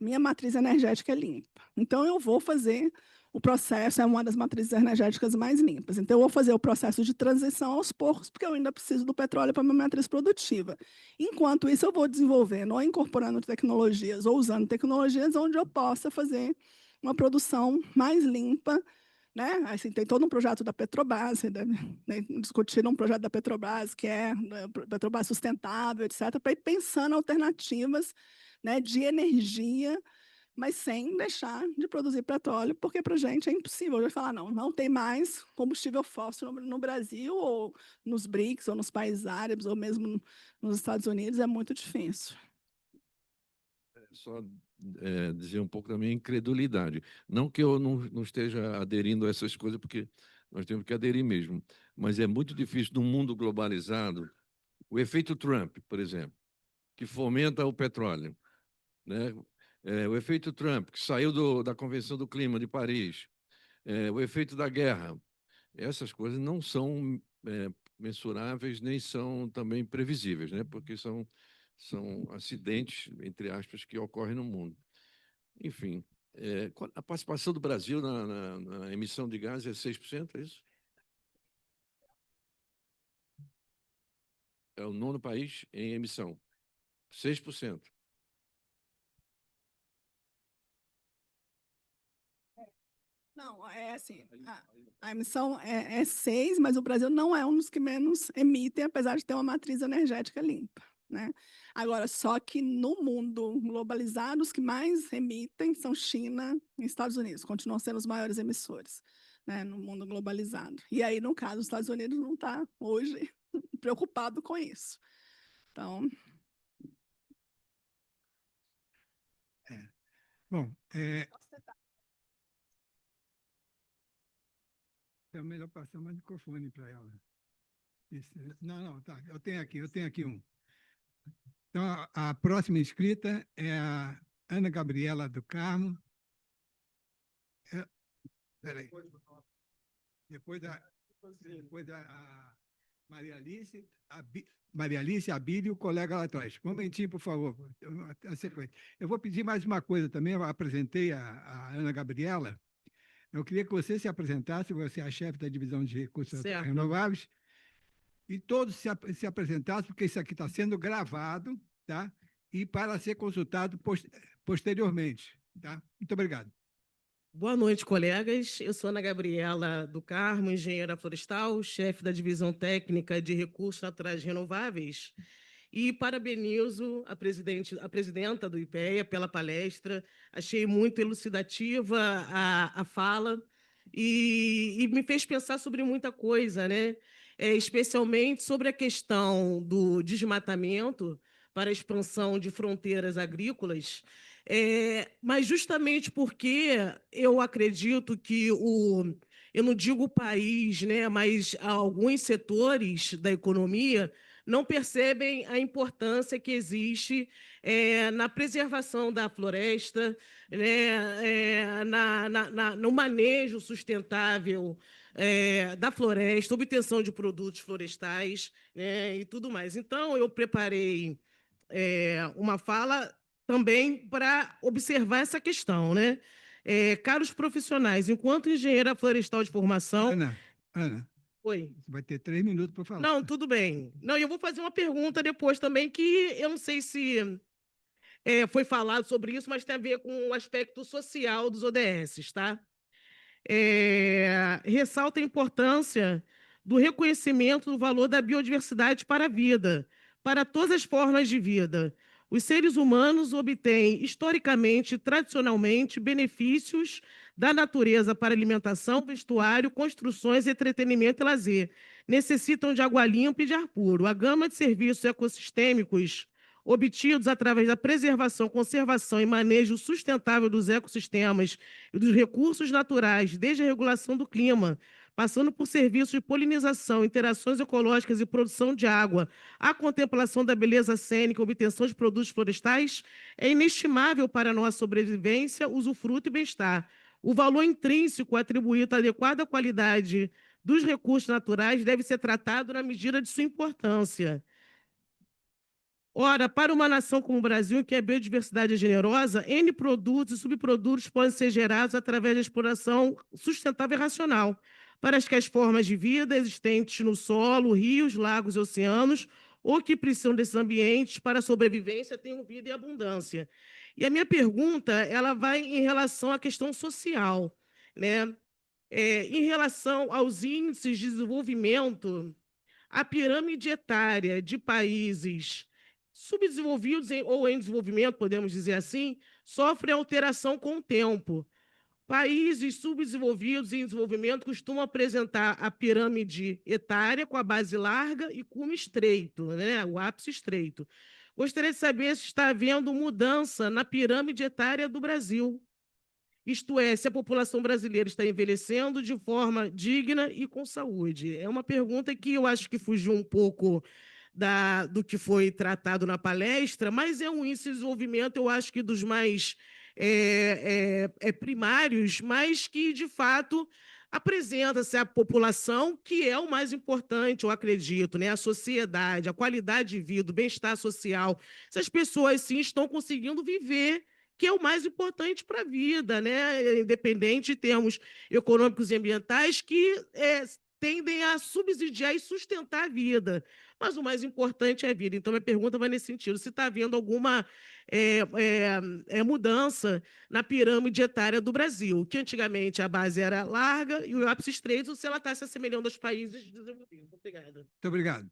minha matriz energética é limpa. Então, eu vou fazer o processo, é uma das matrizes energéticas mais limpas. Então, eu vou fazer o processo de transição aos poucos, porque eu ainda preciso do petróleo para a minha matriz produtiva. Enquanto isso, eu vou desenvolvendo ou incorporando tecnologias ou usando tecnologias onde eu possa fazer uma produção mais limpa, né? Assim, tem todo um projeto da Petrobras, né, discutindo um projeto da Petrobras, que é Petrobras sustentável, etc., para ir pensando alternativas, né, de energia, mas sem deixar de produzir petróleo, porque para a gente é impossível. Eu vou falar, não, não tem mais combustível fóssil no Brasil, ou nos BRICS, ou nos países árabes, ou mesmo nos Estados Unidos, é muito difícil. Só dizer um pouco da minha incredulidade. Não que eu não esteja aderindo a essas coisas, porque nós temos que aderir mesmo, mas é muito difícil num mundo globalizado. O efeito Trump, por exemplo, que fomenta o petróleo, né? O efeito Trump, que saiu da Convenção do Clima de Paris, o efeito da guerra. Essas coisas não são mensuráveis, nem são também previsíveis, né? Porque são acidentes, entre aspas, que ocorrem no mundo. Enfim, a participação do Brasil na emissão de gases é 6%, é isso? É o 9º país em emissão, 6%. Não, é assim, a emissão é 6, mas o Brasil não é um dos que menos emitem, apesar de ter uma matriz energética limpa, né? Agora, só que no mundo globalizado, os que mais emitem são China e Estados Unidos, continuam sendo os maiores emissores, né, no mundo globalizado. E aí, no caso, os Estados Unidos não está hoje preocupado com isso. Então, Bom, é melhor passar mais microfone para ela. Isso. Não, tá. Eu tenho aqui um. Então, a próxima inscrita é a Ana Gabriela do Carmo. Peraí. Depois da a Maria Alice, Abílio, o colega lá atrás. Um momentinho, por favor. A sequência. Eu vou pedir mais uma coisa também. Eu apresentei a Ana Gabriela. Eu queria que você se apresentasse, você é a chefe da divisão de recursos renováveis, e todos se apresentassem, porque isso aqui está sendo gravado, tá? E para ser consultado posteriormente, tá? Muito obrigado. Boa noite, colegas. Eu sou Ana Gabriela do Carmo, engenheira florestal, chefe da divisão técnica de recursos naturais renováveis, e parabenizo a presidenta do IPEA pela palestra. Achei muito elucidativa a fala e me fez pensar sobre muita coisa, né? Especialmente sobre a questão do desmatamento para a expansão de fronteiras agrícolas, mas justamente porque eu acredito que eu não digo o país, né, mas alguns setores da economia não percebem a importância que existe na preservação da floresta, né, no manejo sustentável da floresta, obtenção de produtos florestais, né, e tudo mais. Então, eu preparei uma fala também para observar essa questão, né? Caros profissionais, enquanto engenheira florestal de formação... Ana, Oi. você vai ter 3 minutos para falar. Não, tudo bem. Não, eu vou fazer uma pergunta depois também, que eu não sei se foi falado sobre isso, mas tem a ver com o aspecto social dos ODS, tá? Ressalta a importância do reconhecimento do valor da biodiversidade para a vida, para todas as formas de vida. Os seres humanos obtêm, historicamente, tradicionalmente, benefícios da natureza para alimentação, vestuário, construções, entretenimento e lazer. Necessitam de água limpa e de ar puro. A gama de serviços ecossistêmicos obtidos através da preservação, conservação e manejo sustentável dos ecossistemas e dos recursos naturais, desde a regulação do clima, passando por serviços de polinização, interações ecológicas e produção de água, a contemplação da beleza cênica, obtenção de produtos florestais, é inestimável para a nossa sobrevivência, usufruto e bem-estar. O valor intrínseco atribuído à adequada qualidade dos recursos naturais deve ser tratado na medida de sua importância. Ora, para uma nação como o Brasil, em que a biodiversidade é generosa, N produtos e subprodutos podem ser gerados através da exploração sustentável e racional, para que as formas de vida existentes no solo, rios, lagos e oceanos, ou que precisam desses ambientes para a sobrevivência, tenham vida e abundância. E a minha pergunta, ela vai em relação à questão social, né? Em relação aos índices de desenvolvimento, a pirâmide etária de países subdesenvolvidos ou em desenvolvimento, podemos dizer assim, sofrem alteração com o tempo. Países subdesenvolvidos e em desenvolvimento costumam apresentar a pirâmide etária com a base larga e cume estreito, né? O ápice estreito. Gostaria de saber se está havendo mudança na pirâmide etária do Brasil. Isto é, se a população brasileira está envelhecendo de forma digna e com saúde. É uma pergunta que eu acho que fugiu um pouco do que foi tratado na palestra, mas é um índice de desenvolvimento, eu acho que dos mais primários, mas que, de fato, apresenta-se a população, que é o mais importante, eu acredito, né? A sociedade, a qualidade de vida, o bem-estar social. Essas pessoas, sim, estão conseguindo viver, que é o mais importante para a vida, né? Independente de termos econômicos e ambientais que tendem a subsidiar e sustentar a vida. Mas o mais importante é a vida. Então, minha pergunta vai nesse sentido: se está havendo alguma mudança na pirâmide etária do Brasil, que antigamente a base era larga e o ápice estreito, se ela está se assemelhando aos países desenvolvidos. Obrigada. Muito obrigado.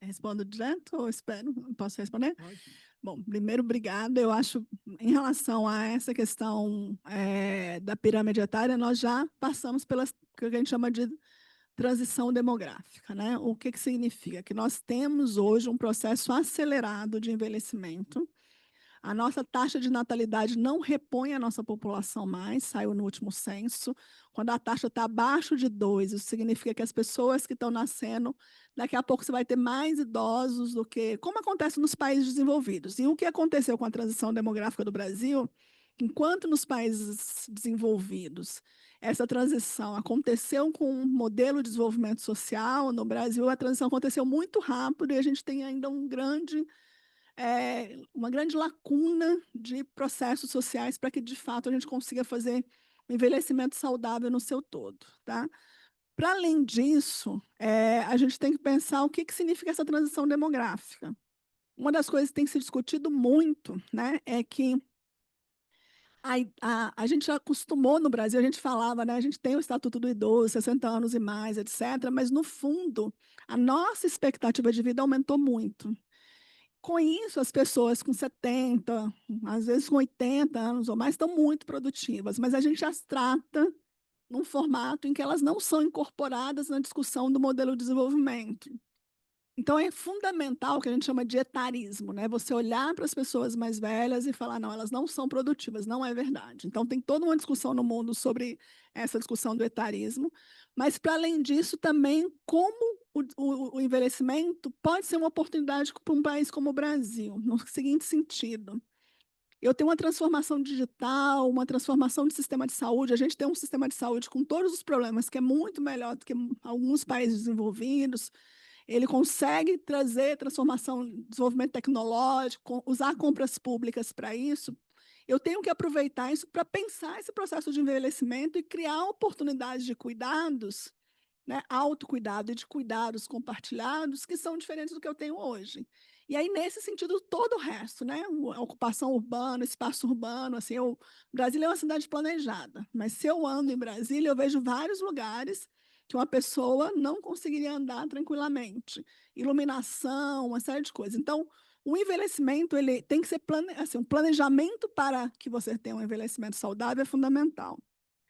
Respondo direto ou espero? Posso responder? Pode. Bom, primeiro, obrigada. Eu acho, em relação a essa questão da pirâmide etária, nós já passamos pela que a gente chama de transição demográfica, né? O que significa? Que nós temos hoje um processo acelerado de envelhecimento. A nossa taxa de natalidade não repõe a nossa população mais, saiu no último censo. Quando a taxa está abaixo de 2, isso significa que as pessoas que estão nascendo, daqui a pouco você vai ter mais idosos do que, como acontece nos países desenvolvidos. E o que aconteceu com a transição demográfica do Brasil, enquanto nos países desenvolvidos essa transição aconteceu com um modelo de desenvolvimento social, no Brasil a transição aconteceu muito rápido e a gente tem ainda uma grande lacuna de processos sociais para que, de fato, a gente consiga fazer um envelhecimento saudável no seu todo. Tá? Para além disso, a gente tem que pensar o que significa essa transição demográfica. Uma das coisas que tem se discutido muito, né, é que a gente já acostumou no Brasil, a gente falava, né, a gente tem o Estatuto do Idoso, 60 anos e mais, etc., mas, no fundo, a nossa expectativa de vida aumentou muito. Com isso, as pessoas com 70, às vezes com 80 anos ou mais, estão muito produtivas, mas a gente as trata num formato em que elas não são incorporadas na discussão do modelo de desenvolvimento. Então, é fundamental o que a gente chama de etarismo, né? Você olhar para as pessoas mais velhas e falar, não, elas não são produtivas, não é verdade. Então, tem toda uma discussão no mundo sobre essa discussão do etarismo, mas, para além disso, também como o envelhecimento pode ser uma oportunidade para um país como o Brasil, no seguinte sentido. Eu tenho uma transformação digital, uma transformação de sistema de saúde. A gente tem um sistema de saúde com todos os problemas, que é muito melhor do que alguns países desenvolvidos. Ele consegue trazer transformação, desenvolvimento tecnológico, usar compras públicas para isso. Eu tenho que aproveitar isso para pensar esse processo de envelhecimento e criar oportunidades de cuidados, né, autocuidado e de cuidados compartilhados, que são diferentes do que eu tenho hoje. E aí, nesse sentido, todo o resto, né, a ocupação urbana, espaço urbano, assim, Brasília é uma cidade planejada, mas se eu ando em Brasília, eu vejo vários lugares que uma pessoa não conseguiria andar tranquilamente. Iluminação, uma série de coisas. Então, o envelhecimento ele tem que ser um planejamento para que você tenha um envelhecimento saudável é fundamental.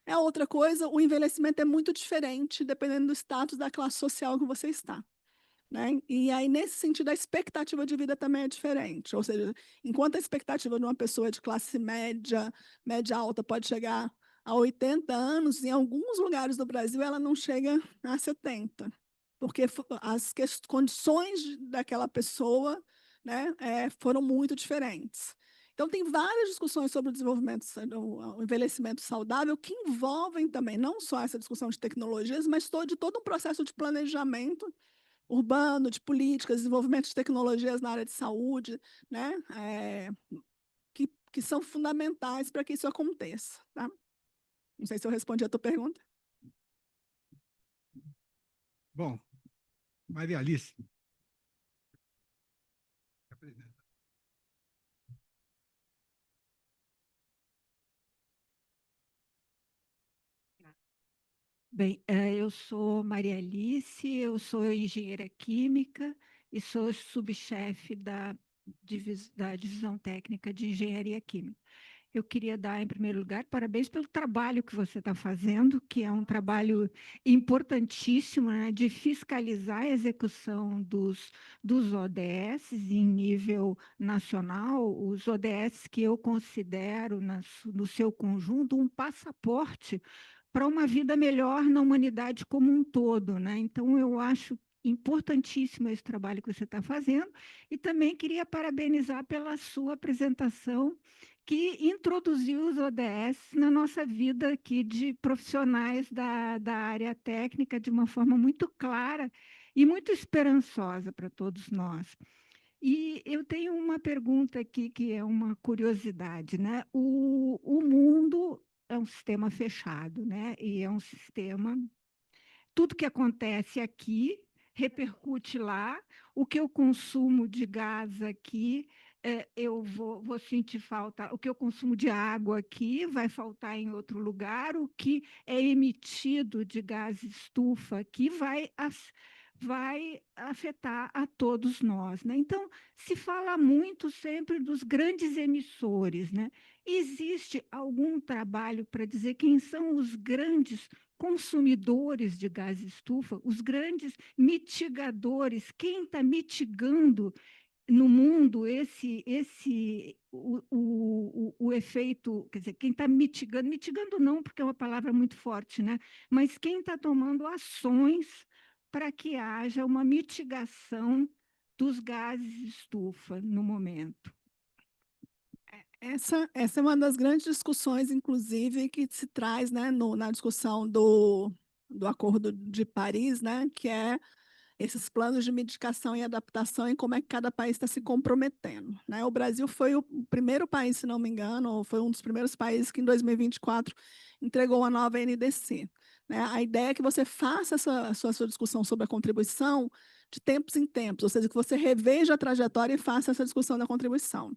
É outra coisa, o envelhecimento é muito diferente dependendo do status da classe social que você está. Né? E aí, nesse sentido, a expectativa de vida também é diferente. Ou seja, enquanto a expectativa de uma pessoa de classe média, média alta, pode chegar a 80 anos, em alguns lugares do Brasil ela não chega a 70, porque as condições daquela pessoa, né, foram muito diferentes. Então, tem várias discussões sobre o desenvolvimento, o envelhecimento saudável, que envolvem também não só essa discussão de tecnologias, mas de todo um processo de planejamento urbano, de políticas, desenvolvimento de tecnologias na área de saúde, né, que são fundamentais para que isso aconteça. Tá? Não sei se eu respondi a tua pergunta. Bom, Maria Alice. Bem, eu sou Maria Alice, eu sou engenheira química e sou subchefe da divisão técnica de engenharia química. Eu queria dar, em primeiro lugar, parabéns pelo trabalho que você está fazendo, que é um trabalho importantíssimo, né, de fiscalizar a execução dos ODS em nível nacional, os ODS que eu considero, no seu conjunto, um passaporte para uma vida melhor na humanidade como um todo, né? Então, eu acho importantíssimo esse trabalho que você está fazendo e também queria parabenizar pela sua apresentação que introduziu os ODS na nossa vida aqui de profissionais da área técnica de uma forma muito clara e muito esperançosa para todos nós. E eu tenho uma pergunta aqui que é uma curiosidade, né? O mundo é um sistema fechado, né? E é um sistema, tudo que acontece aqui repercute lá. O que eu consumo de gás aqui, eu vou sentir falta. O que eu consumo de água aqui vai faltar em outro lugar. O que é emitido de gás estufa aqui vai afetar a todos nós, né? Então, se fala muito sempre dos grandes emissores, né? Existe algum trabalho para dizer quem são os grandes consumidores de gás estufa, os grandes mitigadores, quem está mitigando no mundo o efeito, quer dizer, quem está mitigando não, porque é uma palavra muito forte, né? Mas quem está tomando ações para que haja uma mitigação dos gases estufa no momento. Essa é uma das grandes discussões, inclusive, que se traz, né, na discussão do Acordo de Paris, né, que é esses planos de mitigação e adaptação e como é que cada país está se comprometendo, né? O Brasil foi o primeiro país, se não me engano, ou foi um dos primeiros países que em 2024 entregou a nova NDC, né? A ideia é que você faça essa sua discussão sobre a contribuição de tempos em tempos, ou seja, que você reveja a trajetória e faça essa discussão da contribuição.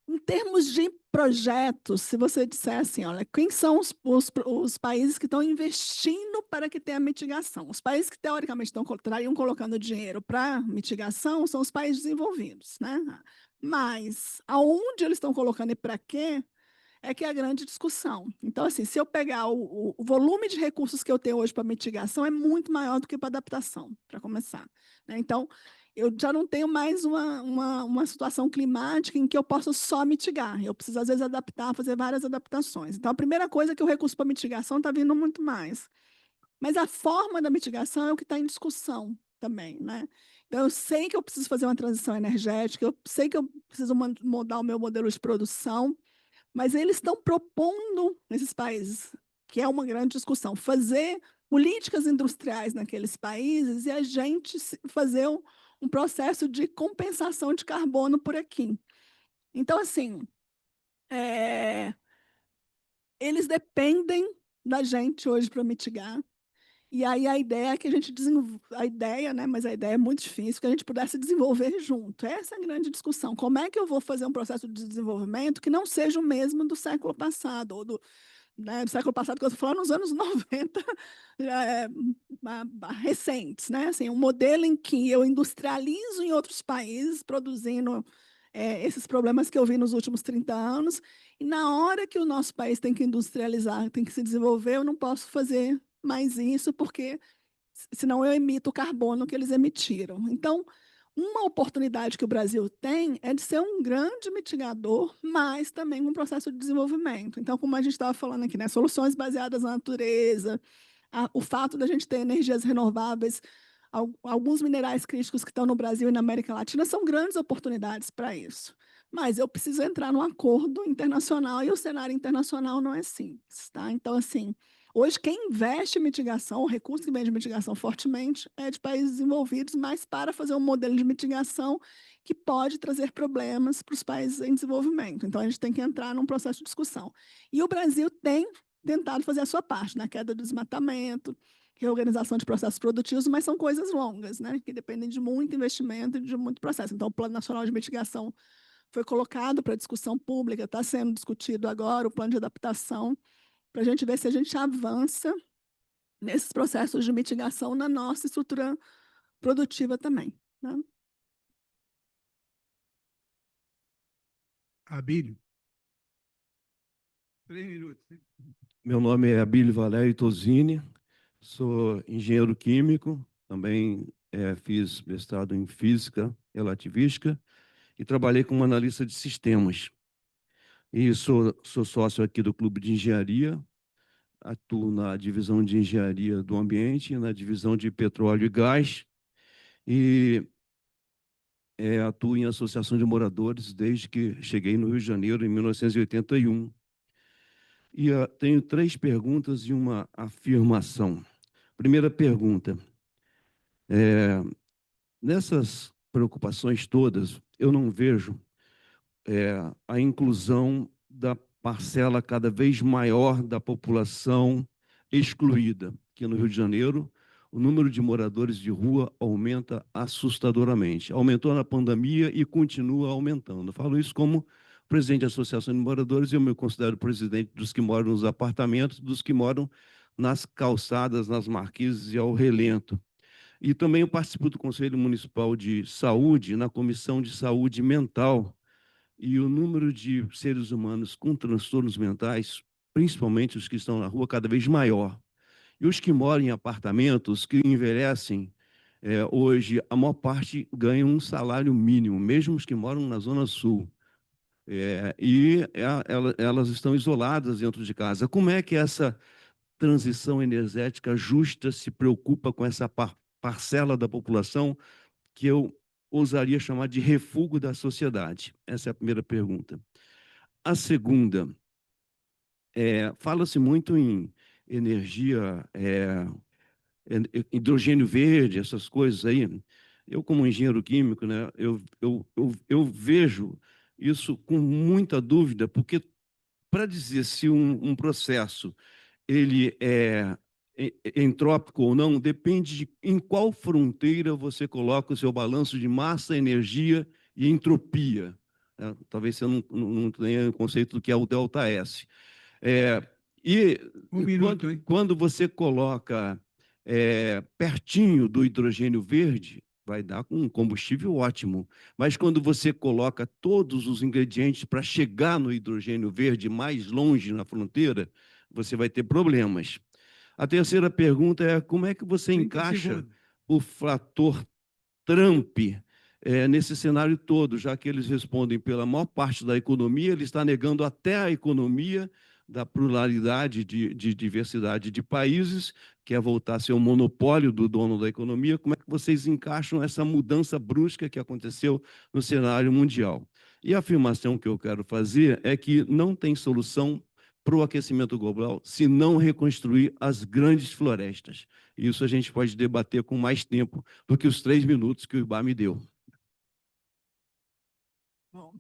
Em termos de projetos, se você disser assim, olha, quem são os países que estão investindo para que tenha mitigação? Os países que, teoricamente, estariam colocando dinheiro para mitigação são os países desenvolvidos, né? Mas aonde eles estão colocando e para quê é que é a grande discussão. Então, assim, se eu pegar o volume de recursos que eu tenho hoje para mitigação é muito maior do que para adaptação, para começar, né? Então, eu já não tenho mais uma situação climática em que eu posso só mitigar. Eu preciso, às vezes, adaptar, fazer várias adaptações. Então, a primeira coisa é que o recurso para mitigação está vindo muito mais. Mas a forma da mitigação é o que está em discussão também, né? Então, eu sei que eu preciso fazer uma transição energética, eu sei que eu preciso mudar o meu modelo de produção, mas eles estão propondo, nesses países, que é uma grande discussão, fazer políticas industriais naqueles países e a gente fazer um processo de compensação de carbono por aqui. Então, assim, eles dependem da gente hoje para mitigar. E aí a ideia é que a gente a ideia, né, mas a ideia é muito difícil, que a gente pudesse desenvolver junto. Essa é a grande discussão. Como é que eu vou fazer um processo de desenvolvimento que não seja o mesmo do século passado, ou do século passado, que eu estou falando nos anos 90, recentes, né? Assim, um modelo em que eu industrializo em outros países, produzindo esses problemas que eu vi nos últimos 30 anos, e na hora que o nosso país tem que industrializar, tem que se desenvolver, eu não posso fazer mais isso, porque senão eu emito o carbono que eles emitiram. Então, uma oportunidade que o Brasil tem é de ser um grande mitigador, mas também um processo de desenvolvimento. Então, como a gente estava falando aqui, né, soluções baseadas na natureza, o fato da gente ter energias renováveis, alguns minerais críticos que estão no Brasil e na América Latina são grandes oportunidades para isso. Mas eu preciso entrar num acordo internacional e o cenário internacional não é simples, tá? Então, assim, hoje quem investe em mitigação, o recurso que vem de mitigação fortemente é de países desenvolvidos, mas para fazer um modelo de mitigação que pode trazer problemas para os países em desenvolvimento. Então, a gente tem que entrar num processo de discussão. E o Brasil tem tentado fazer a sua parte na queda do desmatamento, reorganização de processos produtivos, mas são coisas longas, né, que dependem de muito investimento e de muito processo. Então, o Plano Nacional de Mitigação foi colocado para discussão pública, está sendo discutido agora, o plano de adaptação, para a gente ver se a gente avança nesses processos de mitigação na nossa estrutura produtiva também, né? Abílio, 3 minutos. Meu nome é Abílio Valério Tosini, sou engenheiro químico, também fiz mestrado em física relativística e trabalhei como analista de sistemas. E sou sócio aqui do Clube de Engenharia, atuo na divisão de Engenharia do Ambiente, na divisão de Petróleo e Gás, e atuo em associação de moradores desde que cheguei no Rio de Janeiro, em 1981. E tenho 3 perguntas e uma afirmação. Primeira pergunta, nessas preocupações todas, eu não vejo a inclusão da parcela cada vez maior da população excluída. Aqui no Rio de Janeiro, o número de moradores de rua aumenta assustadoramente. Aumentou na pandemia e continua aumentando. Eu falo isso como presidente da Associação de Moradores, eu me considero presidente dos que moram nos apartamentos, dos que moram nas calçadas, nas marquises e ao relento. E também eu participo do Conselho Municipal de Saúde, na Comissão de Saúde Mental, e o número de seres humanos com transtornos mentais, principalmente os que estão na rua, cada vez maior. E os que moram em apartamentos, que envelhecem, hoje, a maior parte ganha um salário mínimo, mesmo os que moram na Zona Sul. Elas estão isoladas dentro de casa. Como é que essa transição energética justa se preocupa com essa parcela da população que eu ousaria chamar de refúgio da sociedade? Essa é a primeira pergunta. A segunda, fala-se muito em energia, hidrogênio verde, essas coisas aí. Eu, como engenheiro químico, né, eu vejo isso com muita dúvida, porque para dizer se um processo ele é entrópico ou não, depende de em qual fronteira você coloca o seu balanço de massa, energia e entropia. Talvez você não tenha o conceito do que é o delta S. Quando você coloca pertinho do hidrogênio verde, vai dar um combustível ótimo. Mas quando você coloca todos os ingredientes para chegar no hidrogênio verde mais longe na fronteira, você vai ter problemas. A terceira pergunta é como é que você encaixa o fator Trump nesse cenário todo, já que eles respondem pela maior parte da economia, ele está negando até a economia da pluralidade de diversidade de países, quer voltar a ser um monopólio do dono da economia. Como é que vocês encaixam essa mudança brusca que aconteceu no cenário mundial? E a afirmação que eu quero fazer é que não tem solução para o aquecimento global se não reconstruir as grandes florestas. Isso a gente pode debater com mais tempo do que os 3 minutos que o Ibá me deu. Bom,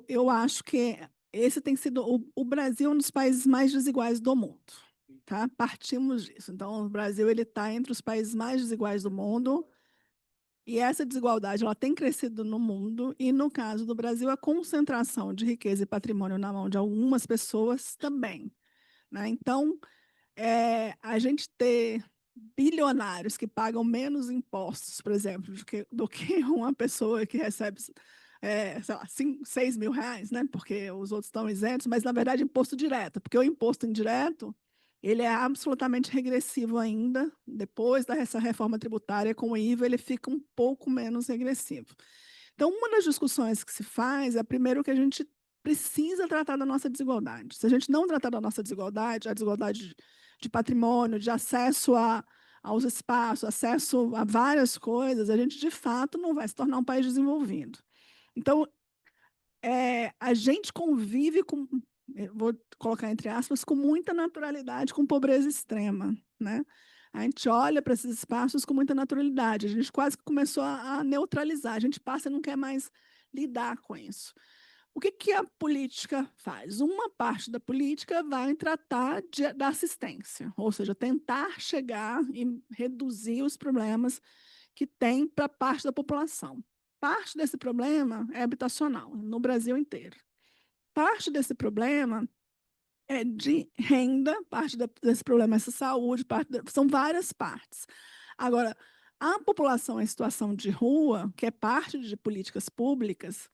eu acho que esse tem sido o Brasil é um dos países mais desiguais do mundo, tá? Partimos disso. Então, o Brasil ele está entre os países mais desiguais do mundo e essa desigualdade ela tem crescido no mundo e no caso do Brasil a concentração de riqueza e patrimônio na mão de algumas pessoas também, né? Então, a gente ter bilionários que pagam menos impostos, por exemplo, do que uma pessoa que recebe sei lá, 6 mil reais, né? Porque os outros estão isentos, mas, na verdade, imposto direto, porque o imposto indireto ele é absolutamente regressivo ainda, depois dessa reforma tributária com o IVA, ele fica um pouco menos regressivo. Então, uma das discussões que se faz é, primeiro, que a gente precisa tratar da nossa desigualdade. Se a gente não tratar da nossa desigualdade, a desigualdade de patrimônio, de acesso aos espaços, acesso a várias coisas, a gente, de fato, não vai se tornar um país desenvolvido. Então, a gente convive com, vou colocar entre aspas, com muita naturalidade com pobreza extrema, né? A gente olha para esses espaços com muita naturalidade. A gente quase que começou a neutralizar. A gente passa e não quer mais lidar com isso. O que a política faz? Uma parte da política vai tratar da assistência, ou seja, tentar chegar e reduzir os problemas que tem para parte da população. Parte desse problema é habitacional, no Brasil inteiro. Parte desse problema é de renda, parte desse problema é saúde, são várias partes. Agora, a população em situação de rua, que é parte de políticas públicas,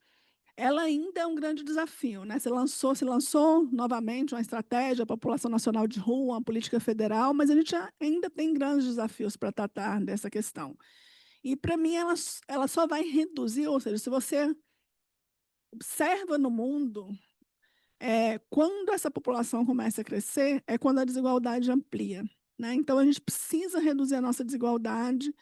ela ainda é um grande desafio, né? Se lançou novamente uma estratégia, a população nacional de rua, uma política federal, mas a gente ainda tem grandes desafios para tratar dessa questão. E, para mim, ela só vai reduzir, ou seja, se você observa no mundo, quando essa população começa a crescer, é quando a desigualdade amplia, né? Então, a gente precisa reduzir a nossa desigualdade,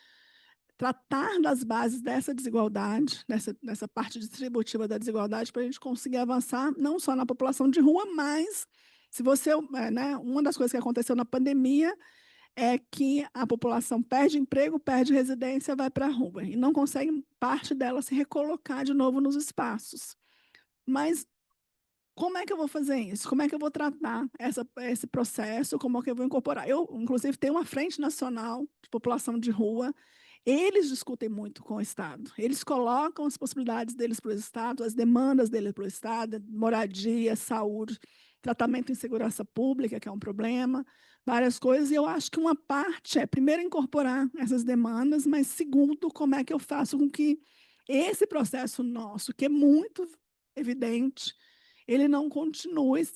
tratar das bases dessa desigualdade, dessa parte distributiva da desigualdade, para a gente conseguir avançar não só na população de rua, mas se você, né, uma das coisas que aconteceu na pandemia é que a população perde emprego, perde residência, vai para a rua e não consegue parte dela se recolocar de novo nos espaços. Mas como é que eu vou fazer isso? Como é que eu vou tratar esse processo? Como é que eu vou incorporar? Eu, inclusive, tenho uma frente nacional de população de rua. Eles discutem muito com o Estado. Eles colocam as possibilidades deles para o Estado, as demandas deles para o Estado, moradia, saúde, tratamento em segurança pública, que é um problema, várias coisas. E eu acho que uma parte é, primeiro, incorporar essas demandas, mas, segundo, como é que eu faço com que esse processo nosso, que é muito evidente, ele não continue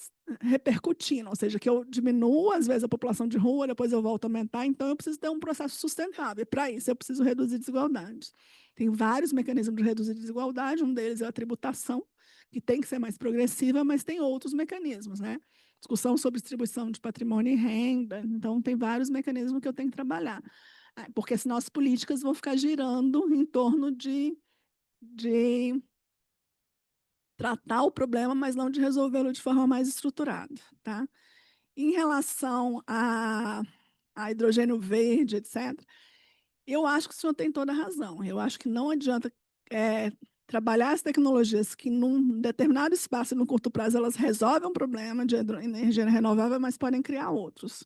repercutindo, ou seja, que eu diminuo, às vezes, a população de rua, depois eu volto a aumentar, então eu preciso ter um processo sustentável. E, para isso, eu preciso reduzir desigualdades. Tem vários mecanismos de reduzir desigualdade, um deles é a tributação, que tem que ser mais progressiva, mas tem outros mecanismos, né? Discussão sobre distribuição de patrimônio e renda, então tem vários mecanismos que eu tenho que trabalhar, porque senão as políticas vão ficar girando em torno de tratar o problema, mas não de resolvê-lo de forma mais estruturada, tá? Em relação a hidrogênio verde, etc., eu acho que o senhor tem toda a razão. Eu acho que não adianta trabalhar as tecnologias que, num determinado espaço, no curto prazo, elas resolvem um problema de energia renovável, mas podem criar outros.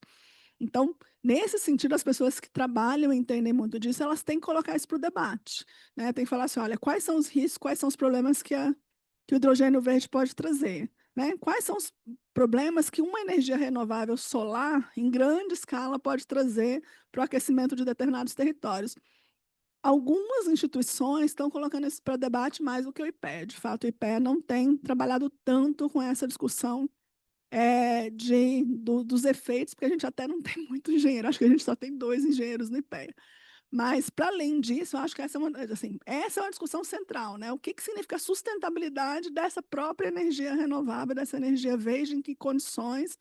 Então, nesse sentido, as pessoas que trabalham e entendem muito disso, elas têm que colocar isso para o debate, né? Tem que falar assim, olha, quais são os riscos, quais são os problemas que o hidrogênio verde pode trazer, né? Quais são os problemas que uma energia renovável solar, em grande escala, pode trazer para o aquecimento de determinados territórios. Algumas instituições estão colocando isso para debate mais do que o IPEA. De fato, o IPEA não tem trabalhado tanto com essa discussão dos efeitos, porque a gente até não tem muito engenheiro, acho que a gente só tem 2 engenheiros no IPEA. Mas, para além disso, eu acho que essa é uma discussão central, né? O que significa a sustentabilidade dessa própria energia renovável, dessa energia verde, em que condições,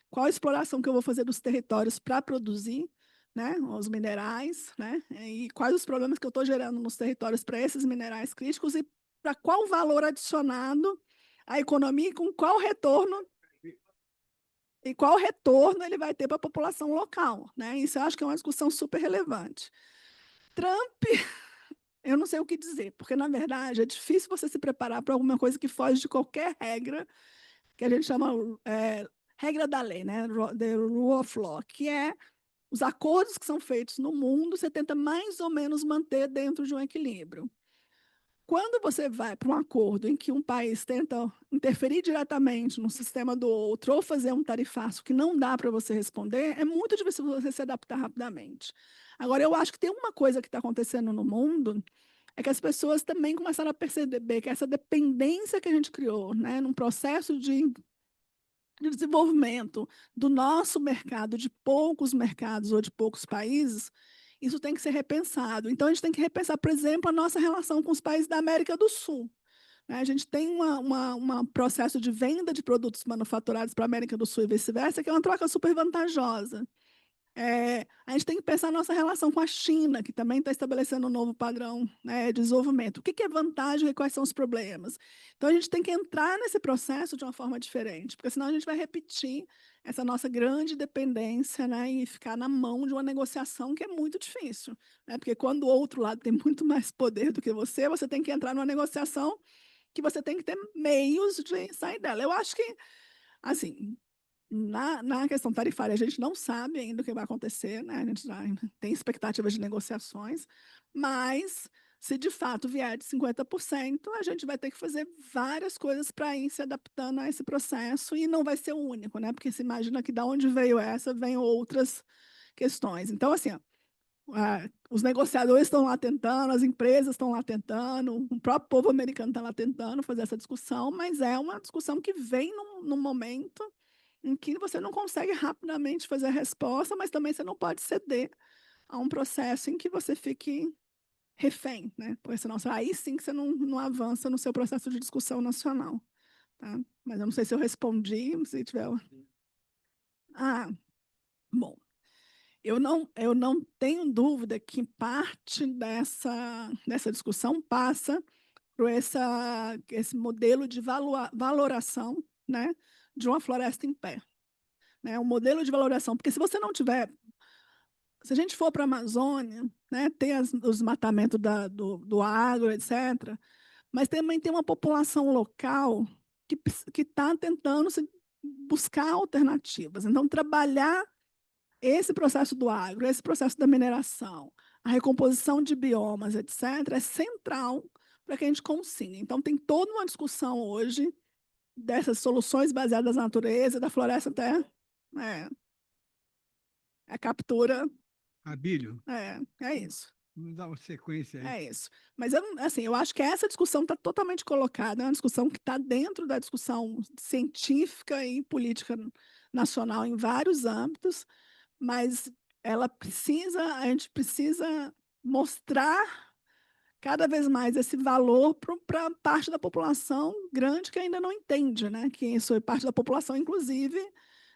qual a exploração que eu vou fazer dos territórios para produzir, né, os minerais, né? E quais os problemas que eu estou gerando nos territórios para esses minerais críticos e para qual valor adicionado à economia e com qual retorno ele vai ter para a população local, né? Isso eu acho que é uma discussão super relevante. Trump, eu não sei o que dizer, porque, na verdade, é difícil você se preparar para alguma coisa que foge de qualquer regra, que a gente chama regra da lei, né? The rule of law, que é os acordos que são feitos no mundo, você tenta mais ou menos manter dentro de um equilíbrio. Quando você vai para um acordo em que um país tenta interferir diretamente no sistema do outro ou fazer um tarifaço que não dá para você responder, é muito difícil você se adaptar rapidamente. Agora, eu acho que tem uma coisa que está acontecendo no mundo, é que as pessoas também começaram a perceber que essa dependência que a gente criou, né, num processo de desenvolvimento do nosso mercado, de poucos mercados ou de poucos países, isso tem que ser repensado. Então, a gente tem que repensar, por exemplo, a nossa relação com os países da América do Sul. A gente tem um processo de venda de produtos manufaturados para a América do Sul e vice-versa, que é uma troca super vantajosa. A gente tem que pensar a nossa relação com a China, que também está estabelecendo um novo padrão, né, de desenvolvimento. O que é vantagem e quais são os problemas? Então, a gente tem que entrar nesse processo de uma forma diferente, porque senão a gente vai repetir essa nossa grande dependência, né, e ficar na mão de uma negociação que é muito difícil. Né, porque quando o outro lado tem muito mais poder do que você tem que entrar numa negociação que você tem que ter meios de sair dela. Eu acho que, assim, na questão tarifária, a gente não sabe ainda o que vai acontecer, né? A gente já tem expectativas de negociações, mas se de fato vier de 50%, a gente vai ter que fazer várias coisas para ir se adaptando a esse processo e não vai ser o único, né? Porque se imagina que da onde veio essa, vem outras questões. Então, assim, ó, os negociadores estão lá tentando, as empresas estão lá tentando, o próprio povo americano está lá tentando fazer essa discussão, mas é uma discussão que vem num momento em que você não consegue rapidamente fazer a resposta, mas também você não pode ceder a um processo em que você fique refém, né? Porque senão aí sim que você não avança no seu processo de discussão nacional. Tá? Mas eu não sei se eu respondi, se tiver. Bom. Eu não tenho dúvida que parte dessa discussão passa por esse modelo de valoração, né, de uma floresta em pé. Né, um modelo de valoração, porque se você não tiver. Se a gente for para a Amazônia, né, tem os matamentos do agro, etc., mas também tem uma população local que está tentando buscar alternativas. Então, trabalhar esse processo do agro, esse processo da mineração, a recomposição de biomas, etc., é central para que a gente consiga. Então, tem toda uma discussão hoje dessas soluções baseadas na natureza, da floresta até a captura. Abílio, É isso. vamos dar uma sequência aí. É isso. Mas eu acho que essa discussão está totalmente colocada, é uma discussão que está dentro da discussão científica e política nacional em vários âmbitos, mas a gente precisa mostrar cada vez mais esse valor para parte da população grande que ainda não entende, né? Que isso é parte da população, inclusive,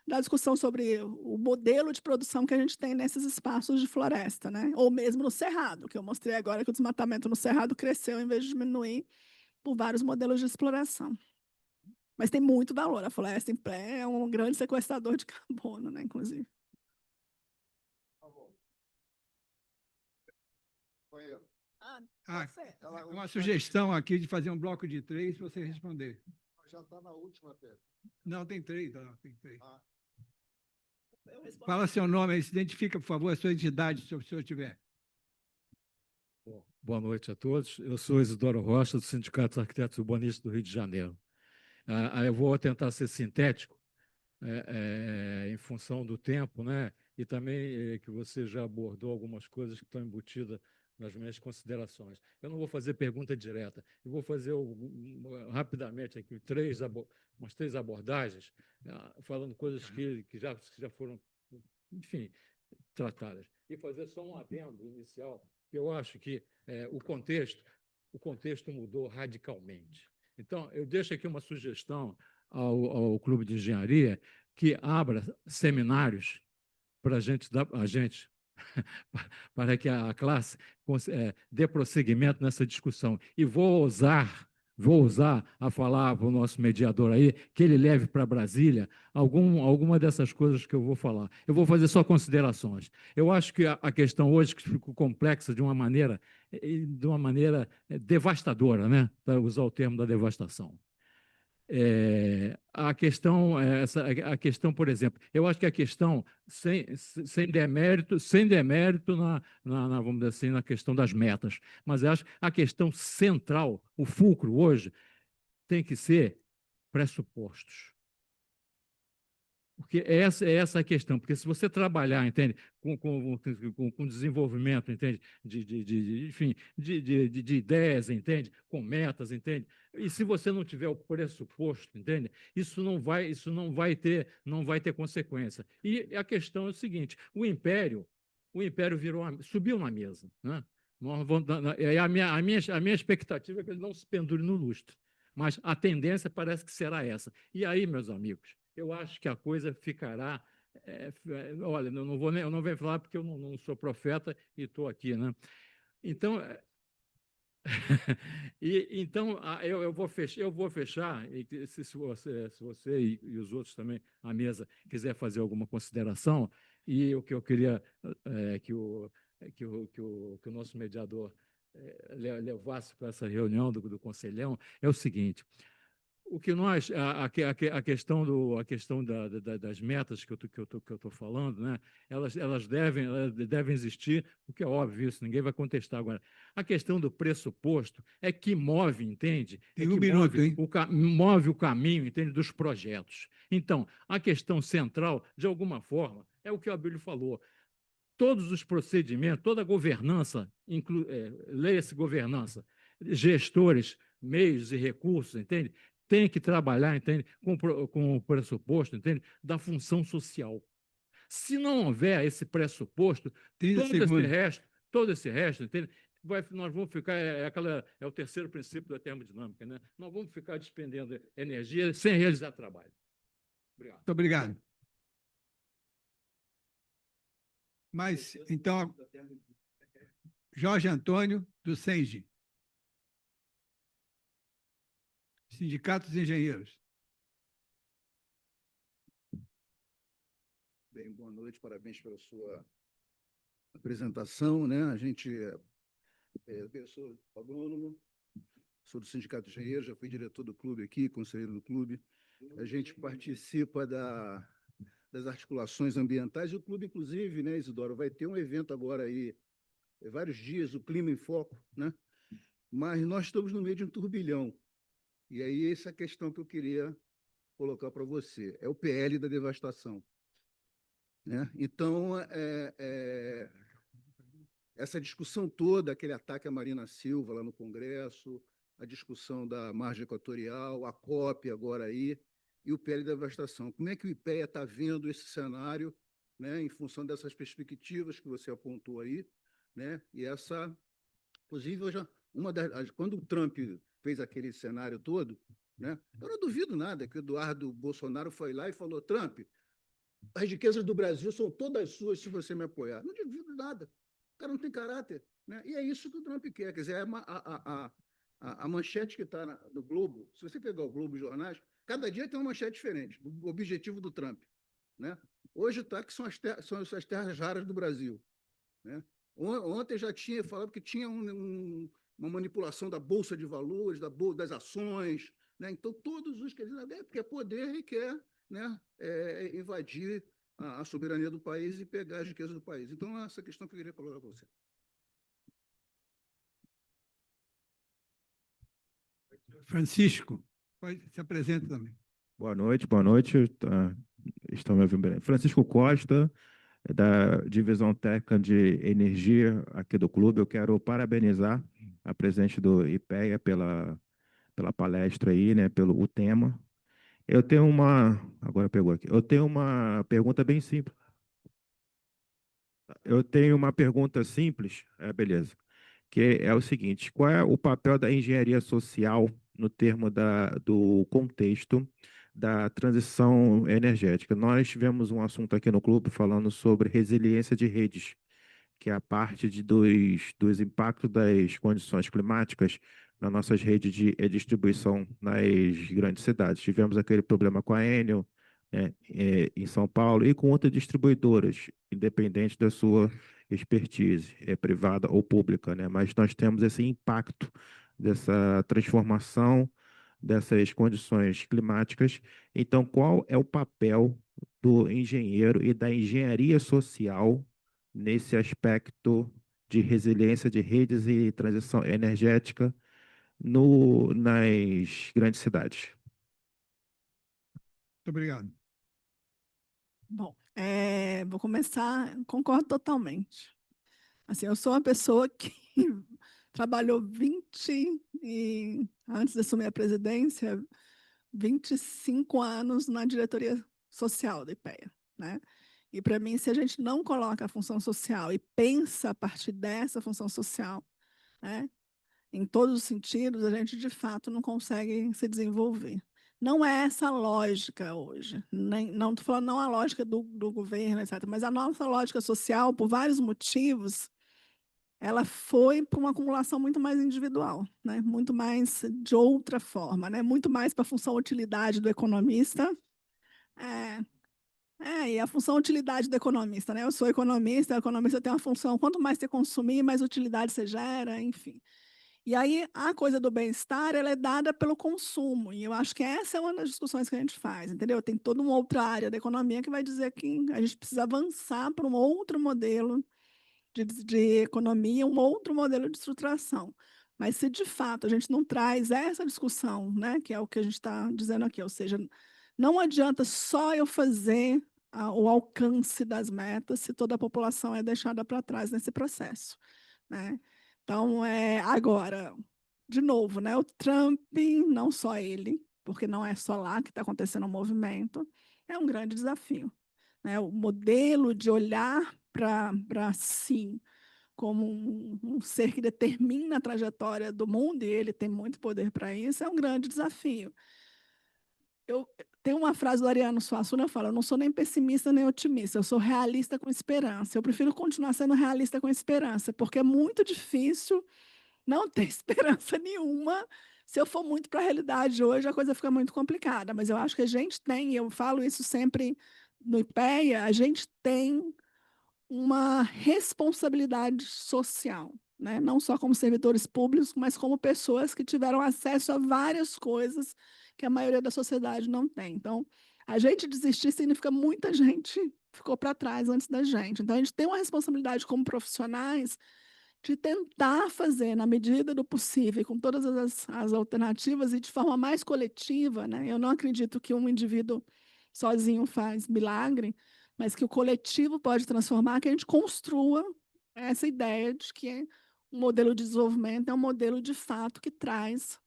da discussão sobre o modelo de produção que a gente tem nesses espaços de floresta, né? Ou mesmo no Cerrado, que eu mostrei agora que o desmatamento no Cerrado cresceu em vez de diminuir por vários modelos de exploração. Mas tem muito valor. A floresta em pé é um grande sequestrador de carbono, né? Inclusive. Uma sugestão aqui de fazer um bloco de 3 para você responder. Já está na última pergunta. Não, tem 3. Tem 3. Fala seu nome aí, se identifica, por favor, a sua entidade, se o senhor tiver. Boa noite a todos. Eu sou Isidoro Rocha, do Sindicato dos Arquitetos Urbanistas do Rio de Janeiro. Eu vou tentar ser sintético, em função do tempo, né? E também que você já abordou algumas coisas que estão embutidas nas minhas considerações. Eu não vou fazer pergunta direta, eu vou fazer rapidamente aqui umas 3 abordagens, falando coisas que já foram, enfim, tratadas. E fazer só um adendo inicial, que eu acho que o contexto mudou radicalmente. Então, eu deixo aqui uma sugestão ao Clube de Engenharia que abra seminários para para que a classe dê prosseguimento nessa discussão. E vou ousar a falar para o nosso mediador aí, que ele leve para Brasília alguma dessas coisas que eu vou falar. Eu vou fazer só considerações. Eu acho que a questão hoje que ficou complexa de uma maneira devastadora, né? Para usar o termo da devastação. A questão, por exemplo, eu acho que a questão sem demérito vamos dizer assim, na questão das metas, mas eu acho que a questão central, o fulcro hoje, tem que ser pressupostos. Porque essa a questão, porque se você trabalhar, entende, com desenvolvimento, entende, enfim, de ideias, entende, com metas, entende, e se você não tiver o pressuposto, entende, isso não vai ter consequência. E a questão é o seguinte: o império subiu na mesa, né? A minha expectativa é que ele não se pendure no lustre, mas a tendência parece que será essa. E aí, meus amigos, eu acho que a coisa ficará. Olha, eu não venho falar porque eu não sou profeta e estou aqui, né? Então, então eu vou fechar. E se você e os outros também, a mesa, quiser fazer alguma consideração, e o que eu queria que o nosso mediador levasse para essa reunião do Conselhão é o seguinte: o que nós, a questão das metas que eu estou falando, né? Elas devem existir, porque é óbvio isso, ninguém vai contestar agora. A questão do pressuposto é que move, entende? Tem um minuto, hein? Move o caminho, entende, dos projetos. Então, a questão central, de alguma forma, é o que o Abílio falou. todos os procedimentos, toda a governança, leia-se governança, gestores, meios e recursos, entende? Tem que trabalhar, entende? Com o pressuposto, entende? Da função social. Se não houver esse pressuposto, todo esse resto, entende? Nós vamos ficar, é o terceiro princípio da termodinâmica, né? Nós vamos ficar despendendo energia sem realizar trabalho. Obrigado. Muito obrigado. Mas, então, Jorge Antônio do SENGE. Sindicato dos Engenheiros. Bem, boa noite, parabéns pela sua apresentação, né? Eu sou agrônomo, sou do Sindicato de Engenheiros, já fui diretor do clube aqui, conselheiro do clube. A gente participa das articulações ambientais e o clube, inclusive, né, Isidoro, vai ter um evento agora aí, vários dias, o Clima em Foco, né? Mas nós estamos no meio de um turbilhão. E aí essa é a questão que eu queria colocar para você. É o PL da devastação, né? Então, essa discussão toda, aquele ataque à Marina Silva lá no Congresso, a discussão da margem equatorial, a COP agora aí, e o PL da devastação. Como é que o IPEA está vendo esse cenário, né, em função dessas perspectivas que você apontou aí, né? E essa, inclusive, quando o Trump fez aquele cenário todo, né, eu não duvido nada que o Eduardo Bolsonaro foi lá e falou: Trump, as riquezas do Brasil são todas suas se você me apoiar. Não duvido nada. O cara não tem caráter, né? E é isso que o Trump quer. Quer dizer, a manchete que está no Globo, se você pegar o Globo Jornais, cada dia tem uma manchete diferente, o objetivo do Trump, né? Hoje está que são as terras raras do Brasil, né? Ontem já tinha falado que tinha uma manipulação da Bolsa de Valores, das ações, né? Então, todos os que quer poder e quer, né, invadir a soberania do país e pegar as riquezas do país. Então, essa questão que eu queria colocar para você. Francisco, se apresenta também. Boa noite. Estão me ouvindo bem? Francisco Costa, da Divisão Técnica de Energia aqui do clube. Eu quero parabenizar a presidente do IPEA pela palestra aí, né, pelo tema. Eu tenho agora pegou aqui. Eu tenho uma pergunta bem simples. Beleza. Que é o seguinte: qual é o papel da engenharia social no termo do contexto da transição energética? Nós tivemos um assunto aqui no clube falando sobre resiliência de redes, que é a parte dos impactos das condições climáticas nas nossas redes de distribuição nas grandes cidades. Tivemos aquele problema com a Enel, né, em São Paulo, e com outras distribuidoras, independente da sua expertise, privada ou pública, né? Mas nós temos esse impacto dessa transformação dessas condições climáticas. Então, qual é o papel do engenheiro e da engenharia social nesse aspecto de resiliência de redes e transição energética nas grandes cidades? Muito obrigado. Bom, vou começar, concordo totalmente. Assim, eu sou uma pessoa que trabalhou antes de assumir a presidência, 25 anos na diretoria social da IPEA, né? E, para mim, se a gente não coloca a função social e pensa a partir dessa função social, né, em todos os sentidos, a gente, de fato, não consegue se desenvolver. Não é essa a lógica hoje. Não estou falando não a lógica do governo, etc., mas a nossa lógica social, por vários motivos, ela foi para uma acumulação muito mais individual, né? Muito mais de outra forma, né? Muito mais para a função utilidade do economista. E a função utilidade do economista, né? Eu sou economista, o economista tem uma função, quanto mais você consumir, mais utilidade você gera, enfim. E aí, a coisa do bem-estar, ela é dada pelo consumo, e eu acho que essa é uma das discussões que a gente faz, entendeu? Tem toda uma outra área da economia que vai dizer que a gente precisa avançar para um outro modelo de economia, um outro modelo de estruturação. Mas se, de fato, a gente não traz essa discussão, né, que é o que a gente está dizendo aqui, ou seja, não adianta só eu fazer o alcance das metas se toda a população é deixada para trás nesse processo, né? Então, agora, de novo, né, o Trump, não só ele, porque não é só lá que está acontecendo o movimento, é um grande desafio, né? O modelo de olhar para si como um ser que determina a trajetória do mundo, e ele tem muito poder para isso, é um grande desafio. Tem uma frase do Ariano Suassuna que fala: eu não sou nem pessimista nem otimista, eu sou realista com esperança. Eu prefiro continuar sendo realista com esperança, porque é muito difícil não ter esperança nenhuma. Se eu for muito para a realidade hoje, a coisa fica muito complicada. Mas eu acho que a gente tem, e eu falo isso sempre no IPEA, a gente tem uma responsabilidade social, né? Não só como servidores públicos, mas como pessoas que tiveram acesso a várias coisas que a maioria da sociedade não tem. Então, a gente desistir significa muita gente ficou para trás antes da gente. Então, a gente tem uma responsabilidade como profissionais de tentar fazer, na medida do possível, com todas as alternativas e de forma mais coletiva, né? Eu não acredito que um indivíduo sozinho faz milagre, mas que o coletivo pode transformar, que a gente construa essa ideia de que um modelo de desenvolvimento é um modelo de fato que traz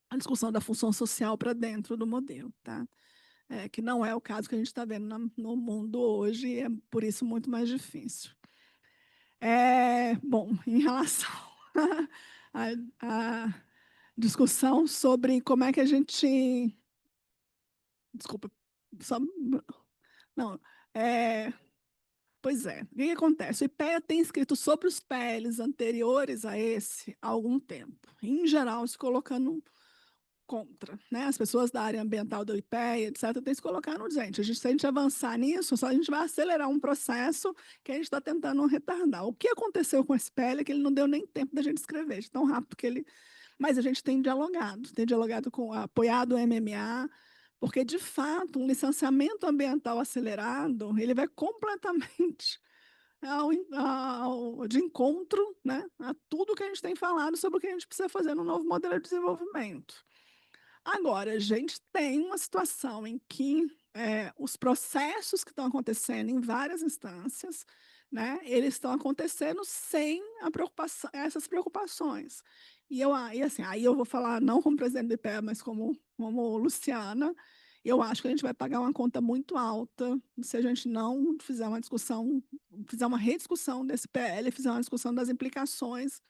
a discussão da função social para dentro do modelo, tá? Que não é o caso que a gente está vendo no mundo hoje, e é por isso muito mais difícil. Bom, em relação à discussão sobre como é que a gente... Desculpa, só... Não, pois é, o que acontece? O IPEA tem escrito sobre os PLs anteriores a esse há algum tempo, em geral se colocando contra, né? As pessoas da área ambiental do IPEA, etc., têm se colocado, gente, se a gente avançar nisso, só a gente vai acelerar um processo que a gente está tentando retardar. O que aconteceu com esse PL é que ele não deu nem tempo da gente escrever, de tão rápido que ele... Mas a gente tem dialogado com, apoiado o MMA, porque, de fato, um licenciamento ambiental acelerado, ele vai completamente de encontro, né, a tudo que a gente tem falado sobre o que a gente precisa fazer no novo modelo de desenvolvimento. Agora, a gente tem uma situação em que os processos que estão acontecendo em várias instâncias, né, eles estão acontecendo sem essas preocupações. Assim, aí eu vou falar não como presidente do IPEA, mas como Luciana, eu acho que a gente vai pagar uma conta muito alta se a gente não fizer uma discussão, fizer uma rediscussão desse PL, fizer uma discussão das implicações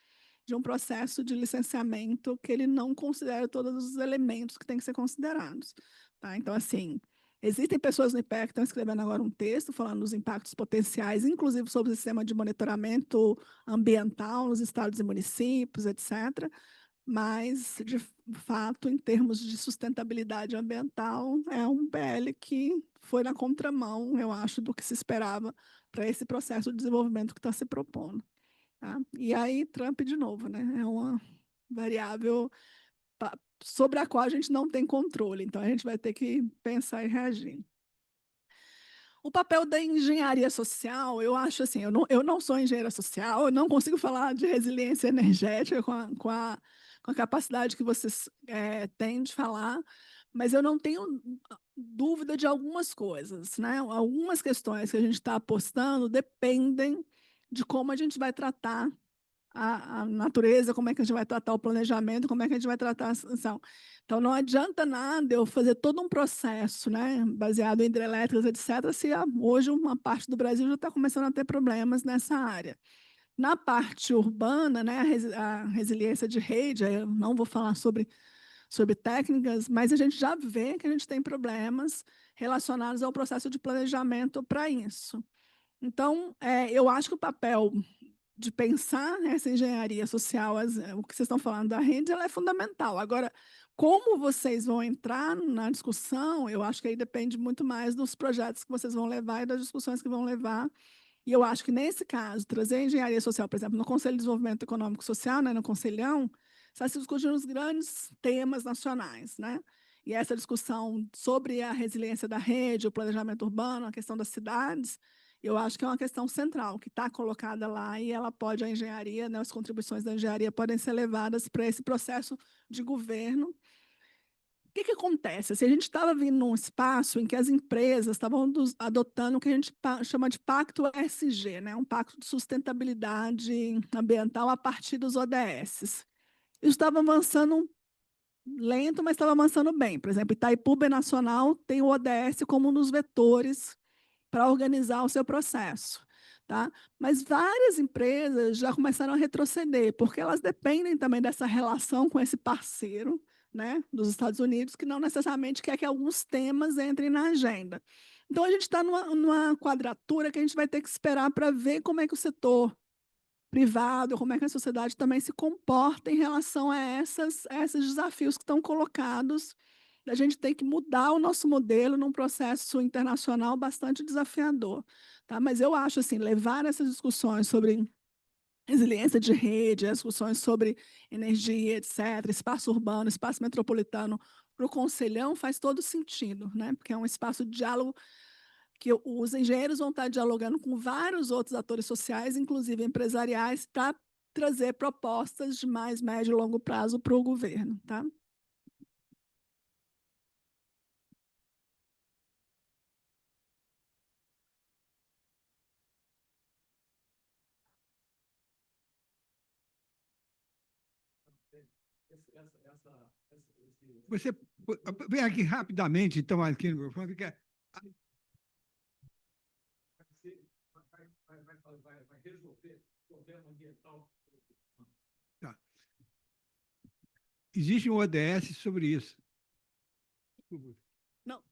de um processo de licenciamento que ele não considera todos os elementos que têm que ser considerados. Tá? Então, assim, existem pessoas no IPEA que estão escrevendo agora um texto falando dos impactos potenciais, inclusive sobre o sistema de monitoramento ambiental nos estados e municípios, etc., mas, de fato, em termos de sustentabilidade ambiental, é um PL que foi na contramão, eu acho, do que se esperava para esse processo de desenvolvimento que está se propondo. Tá? E aí, Trump, de novo, né? É uma variável sobre a qual a gente não tem controle, então a gente vai ter que pensar e reagir. O papel da engenharia social, eu acho assim, eu não sou engenheira social, eu não consigo falar de resiliência energética com a capacidade que vocês têm de falar, mas eu não tenho dúvida de algumas coisas, né? Algumas questões que a gente está apostando dependem de como a gente vai tratar a natureza, como é que a gente vai tratar o planejamento, como é que a gente vai tratar a ação. Então, não adianta nada eu fazer todo um processo, né, baseado em hidrelétricas, etc., se hoje uma parte do Brasil já está começando a ter problemas nessa área. Na parte urbana, né, a resiliência de rede, eu não vou falar sobre técnicas, mas a gente já vê que a gente tem problemas relacionados ao processo de planejamento para isso. Então, eu acho que o papel de pensar essa engenharia social, o que vocês estão falando da rede, ela é fundamental. Agora, como vocês vão entrar na discussão, eu acho que aí depende muito mais dos projetos que vocês vão levar e das discussões que vão levar. E eu acho que, nesse caso, trazer a engenharia social, por exemplo, no Conselho de Desenvolvimento Econômico e Social, né, no Conselhão, está se discutindo os grandes temas nacionais, né? E essa discussão sobre a resiliência da rede, o planejamento urbano, a questão das cidades, eu acho que é uma questão central, que está colocada lá e ela pode, a engenharia, né, as contribuições da engenharia podem ser levadas para esse processo de governo que acontece? Assim, a gente estava vindo num espaço em que as empresas estavam adotando o que a gente chama de pacto ESG, né? Um pacto de sustentabilidade ambiental a partir dos ODS. Isso estava avançando lento, mas estava avançando bem. Por exemplo, Itaipu Nacional tem o ODS como um dos vetores para organizar o seu processo. Tá? Mas várias empresas já começaram a retroceder, porque elas dependem também dessa relação com esse parceiro, né, dos Estados Unidos, que não necessariamente quer que alguns temas entrem na agenda. Então, a gente está numa quadratura que a gente vai ter que esperar para ver como é que o setor privado, como é que a sociedade também se comporta em relação a esses desafios que estão colocados. A gente tem que mudar o nosso modelo num processo internacional bastante desafiador. Tá? Mas eu acho assim, levar essas discussões sobre resiliência de rede, as discussões sobre energia, etc., espaço urbano, espaço metropolitano, para o Conselhão faz todo sentido, né? Porque é um espaço de diálogo que os engenheiros vão estar dialogando com vários outros atores sociais, inclusive empresariais, para trazer propostas de mais médio e longo prazo para o governo. Tá? Você vem aqui rapidamente, então, aqui no microfone, fica. Vai resolver o problema ambiental. Tá. Existe um ODS sobre isso? Não.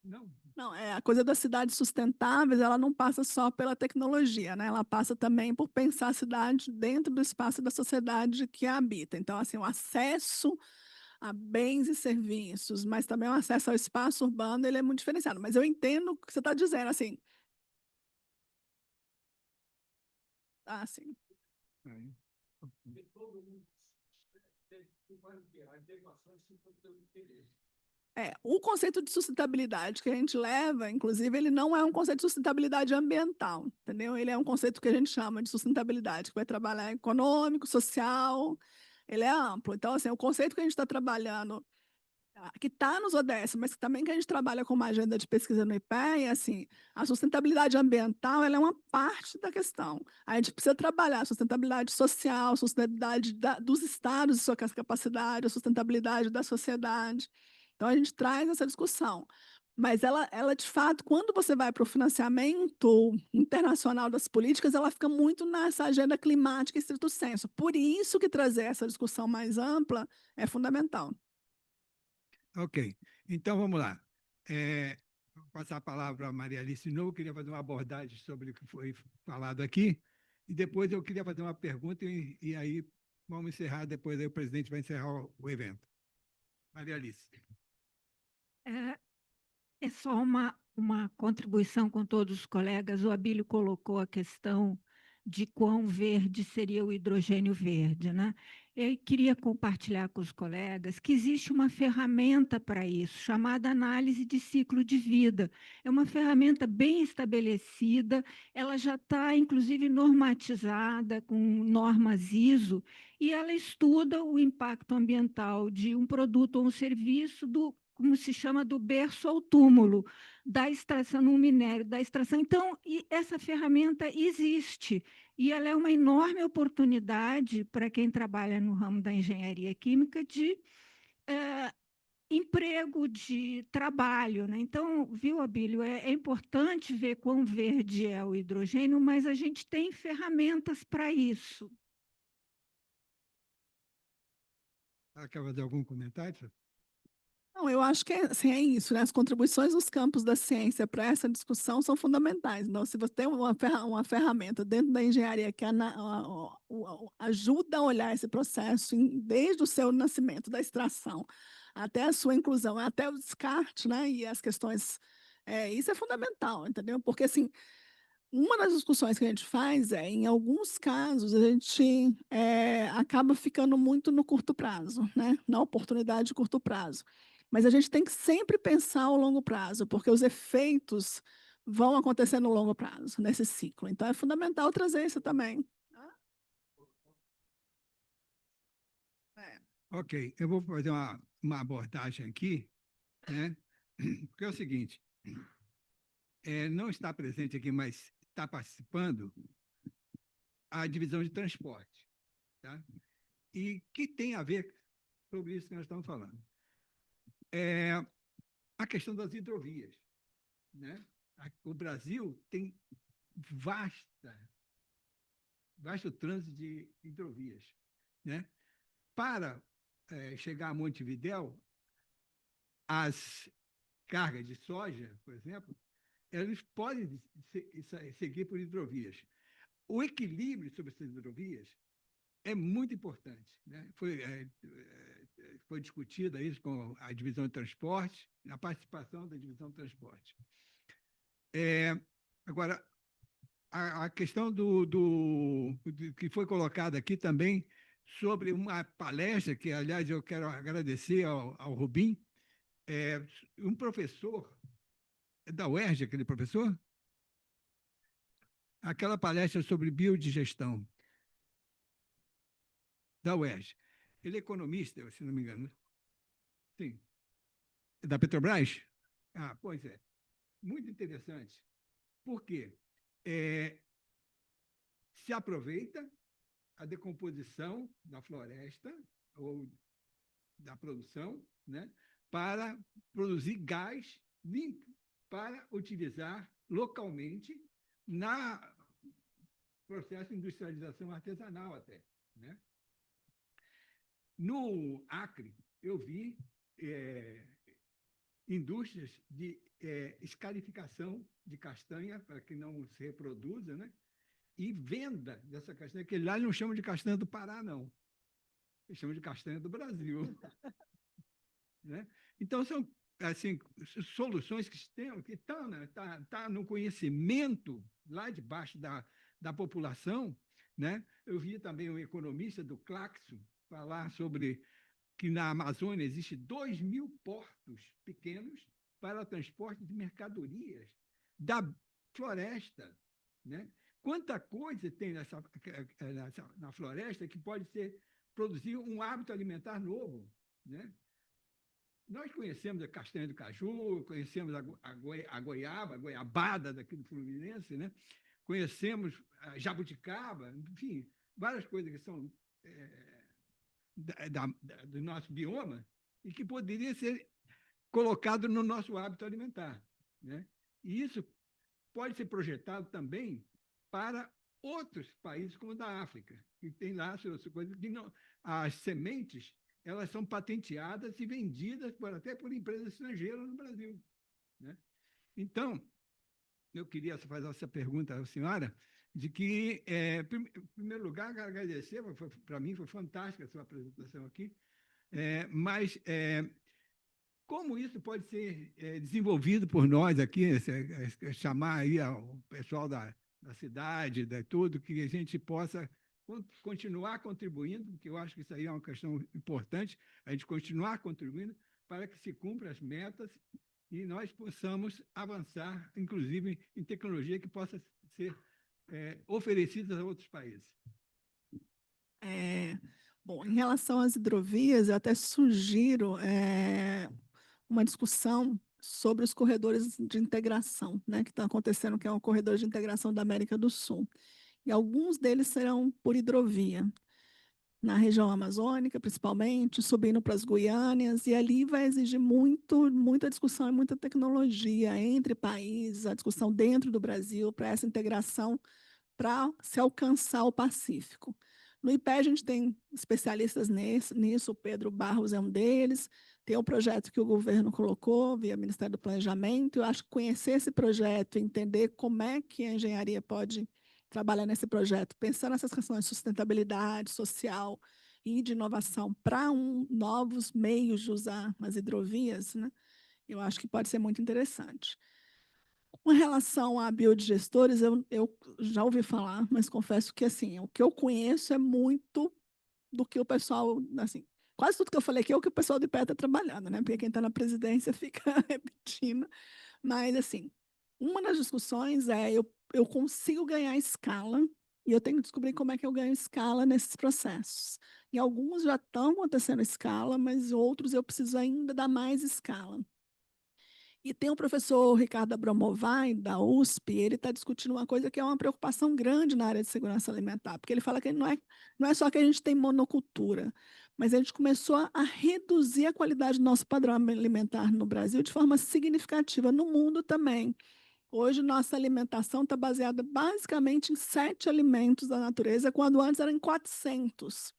Não. Não, a coisa das cidades sustentáveis, ela não passa só pela tecnologia, né? Ela passa também por pensar a cidade dentro do espaço da sociedade que a habita. Então, assim, o acesso a bens e serviços, mas também o acesso ao espaço urbano, ele é muito diferenciado. Mas eu entendo o que você está dizendo, assim. Ah, sim. O conceito de sustentabilidade que a gente leva, inclusive, ele não é um conceito de sustentabilidade ambiental, entendeu? Ele é um conceito que a gente chama de sustentabilidade, que vai trabalhar econômico, social, ele é amplo. Então, assim, o conceito que a gente está trabalhando, que está nos ODS, mas que também que a gente trabalha com uma agenda de pesquisa no IPEA, assim, a sustentabilidade ambiental, ela é uma parte da questão. A gente precisa trabalhar a sustentabilidade social, a sustentabilidade dos estados e sua capacidade, a sustentabilidade da sociedade. Então, a gente traz essa discussão. Mas ela, de fato, quando você vai para o financiamento internacional das políticas, ela fica muito nessa agenda climática estrito sensu. Por isso que trazer essa discussão mais ampla é fundamental. Ok. Então, vamos lá. Vou passar a palavra para a Maria Alice de novo. Eu queria fazer uma abordagem sobre o que foi falado aqui. E depois eu queria fazer uma pergunta e aí vamos encerrar. Depois aí o presidente vai encerrar o evento. Maria Alice. É só uma contribuição com todos os colegas. O Abílio colocou a questão de quão verde seria o hidrogênio verde, né? Eu queria compartilhar com os colegas que existe uma ferramenta para isso, chamada análise de ciclo de vida. É uma ferramenta bem estabelecida, ela já está, inclusive, normatizada com normas ISO, e ela estuda o impacto ambiental de um produto ou um serviço como se chama, do berço ao túmulo, da extração no minério, da extração. Então, essa ferramenta existe, e ela é uma enorme oportunidade para quem trabalha no ramo da engenharia química de emprego, de trabalho, né? Então, viu, Abílio, é importante ver quão verde é o hidrogênio, mas a gente tem ferramentas para isso. Quer fazer algum comentário? Não, eu acho que assim, é isso, né? As contribuições dos campos da ciência para essa discussão são fundamentais. Então, se você tem uma ferramenta dentro da engenharia que ajuda a olhar esse processo desde o seu nascimento, da extração, até a sua inclusão, até o descarte, né? E as questões, isso é fundamental, entendeu? Porque, assim, uma das discussões que a gente faz em alguns casos, a gente acaba ficando muito no curto prazo, né? Na oportunidade de curto prazo. Mas a gente tem que sempre pensar o longo prazo, porque os efeitos vão acontecer no longo prazo, nesse ciclo. Então, é fundamental trazer isso também. Ok, eu vou fazer uma abordagem aqui, né? Porque é o seguinte, não está presente aqui, mas está participando a divisão de transporte, tá? E que tem a ver sobre isso que nós estamos falando. A questão das hidrovias, né? O Brasil tem vasto trânsito de hidrovias, né? Para chegar a Montevidéu, as cargas de soja, por exemplo, eles podem seguir por hidrovias. O equilíbrio sobre essas hidrovias é muito importante, né? Foi discutida isso com a divisão de transporte, a participação da divisão de transporte. Agora, a questão que foi colocada aqui também sobre uma palestra, que, aliás, eu quero agradecer ao Rubim, um professor da UERJ, aquele professor, aquela palestra sobre biodigestão da UERJ. Ele é economista, se não me engano. Sim. Da Petrobras? Ah, pois é. Muito interessante. Por quê? Se aproveita a decomposição da floresta ou da produção, né, para produzir gás limpo para utilizar localmente na processo de industrialização artesanal até, né? No Acre, eu vi indústrias de escarificação de castanha para que não se reproduza, né? E venda dessa castanha, que lá eles não chamam de castanha do Pará, não. Eles chamam de castanha do Brasil. Né? Então, são assim, soluções que estão, né, tá no conhecimento lá debaixo da população. Né? Eu vi também um economista do Claxo falar sobre que na Amazônia existe 2.000 portos pequenos para transporte de mercadorias da floresta. Né? Quanta coisa tem na floresta que pode produzir um hábito alimentar novo. Né? Nós conhecemos a castanha do caju, conhecemos a goiaba, a goiabada daqui do Fluminense, né? Conhecemos a jabuticaba, enfim, várias coisas que são do nosso bioma e que poderia ser colocado no nosso hábito alimentar. Né? E isso pode ser projetado também para outros países, como o da África, que tem lá suas coisas, que não, as sementes elas são patenteadas e vendidas até por empresas estrangeiras no Brasil. Né? Então, eu queria fazer essa pergunta à senhora, de que, em primeiro lugar, agradecer, para mim foi fantástica a sua apresentação aqui, mas como isso pode ser desenvolvido por nós aqui, chamar aí o pessoal da cidade, de tudo, que a gente possa continuar contribuindo, porque eu acho que isso aí é uma questão importante, a gente continuar contribuindo para que se cumpram as metas e nós possamos avançar, inclusive, em tecnologia que possa ser oferecida a outros países. Bom, em relação às hidrovias, eu até sugiro uma discussão sobre os corredores de integração, né, que estão acontecendo, que é um corredor de integração da América do Sul. E alguns deles serão por hidrovia, na região amazônica, principalmente, subindo para as Guianas, e ali vai exigir muita discussão e muita tecnologia entre países, a discussão dentro do Brasil, para essa integração, para se alcançar o Pacífico. No IPE, a gente tem especialistas nisso, o Pedro Barros é um deles, tem um projeto que o governo colocou via Ministério do Planejamento. Eu acho que conhecer esse projeto, entender como é que a engenharia pode trabalhar nesse projeto, pensando nessas questões de sustentabilidade social e de inovação para novos meios de usar as hidrovias, né? Eu acho que pode ser muito interessante. Com relação a biodigestores, eu já ouvi falar, mas confesso que assim, o que eu conheço é muito do que o pessoal, assim, quase tudo que eu falei aqui é o que o pessoal de pé está trabalhando, né? Porque quem está na presidência fica repetindo. Mas, assim, uma das discussões eu consigo ganhar escala e eu tenho que descobrir como é que eu ganho escala nesses processos. E alguns já estão acontecendo escala, mas outros eu preciso ainda dar mais escala. E tem o professor Ricardo Abramovay, da USP, ele está discutindo uma coisa que é uma preocupação grande na área de segurança alimentar, porque ele fala que não é só que a gente tem monocultura, mas a gente começou a reduzir a qualidade do nosso padrão alimentar no Brasil de forma significativa, no mundo também. Hoje, nossa alimentação está baseada basicamente em 7 alimentos da natureza, quando antes eram em 400.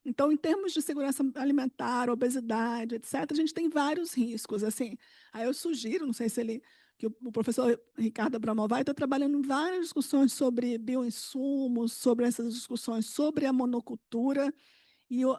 Então, em termos de segurança alimentar, obesidade, etc., a gente tem vários riscos. Assim, aí eu sugiro, não sei se ele, que o professor Ricardo Abramovay está trabalhando em várias discussões sobre bioinsumos, sobre essas discussões sobre a monocultura eu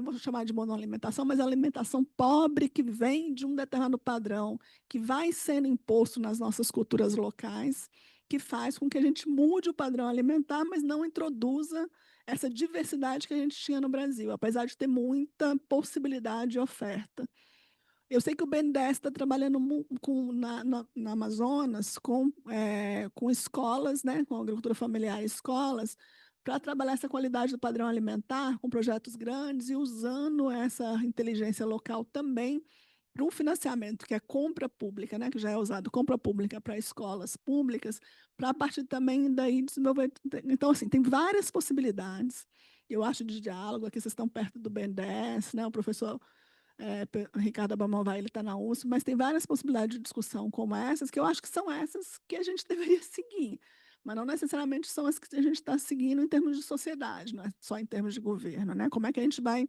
vou chamar de monoalimentação, mas a alimentação pobre que vem de um determinado padrão, que vai sendo imposto nas nossas culturas locais, que faz com que a gente mude o padrão alimentar, mas não introduza essa diversidade que a gente tinha no Brasil, apesar de ter muita possibilidade de oferta. Eu sei que o BNDES está trabalhando na Amazonas com escolas, né, com agricultura familiar e escolas, para trabalhar essa qualidade do padrão alimentar com projetos grandes e usando essa inteligência local também para um financiamento que é compra pública, né, que já é usado, compra pública para escolas públicas, para a partir também daí desenvolver. Então, assim, tem várias possibilidades. Eu acho de diálogo, aqui vocês estão perto do BNDES, né, o professor Ricardo Abramovay, ele está na USP, mas tem várias possibilidades de discussão como essas, que eu acho que são essas que a gente deveria seguir, mas não necessariamente são as que a gente está seguindo em termos de sociedade, não é só em termos de governo, né? Como é que a gente vai,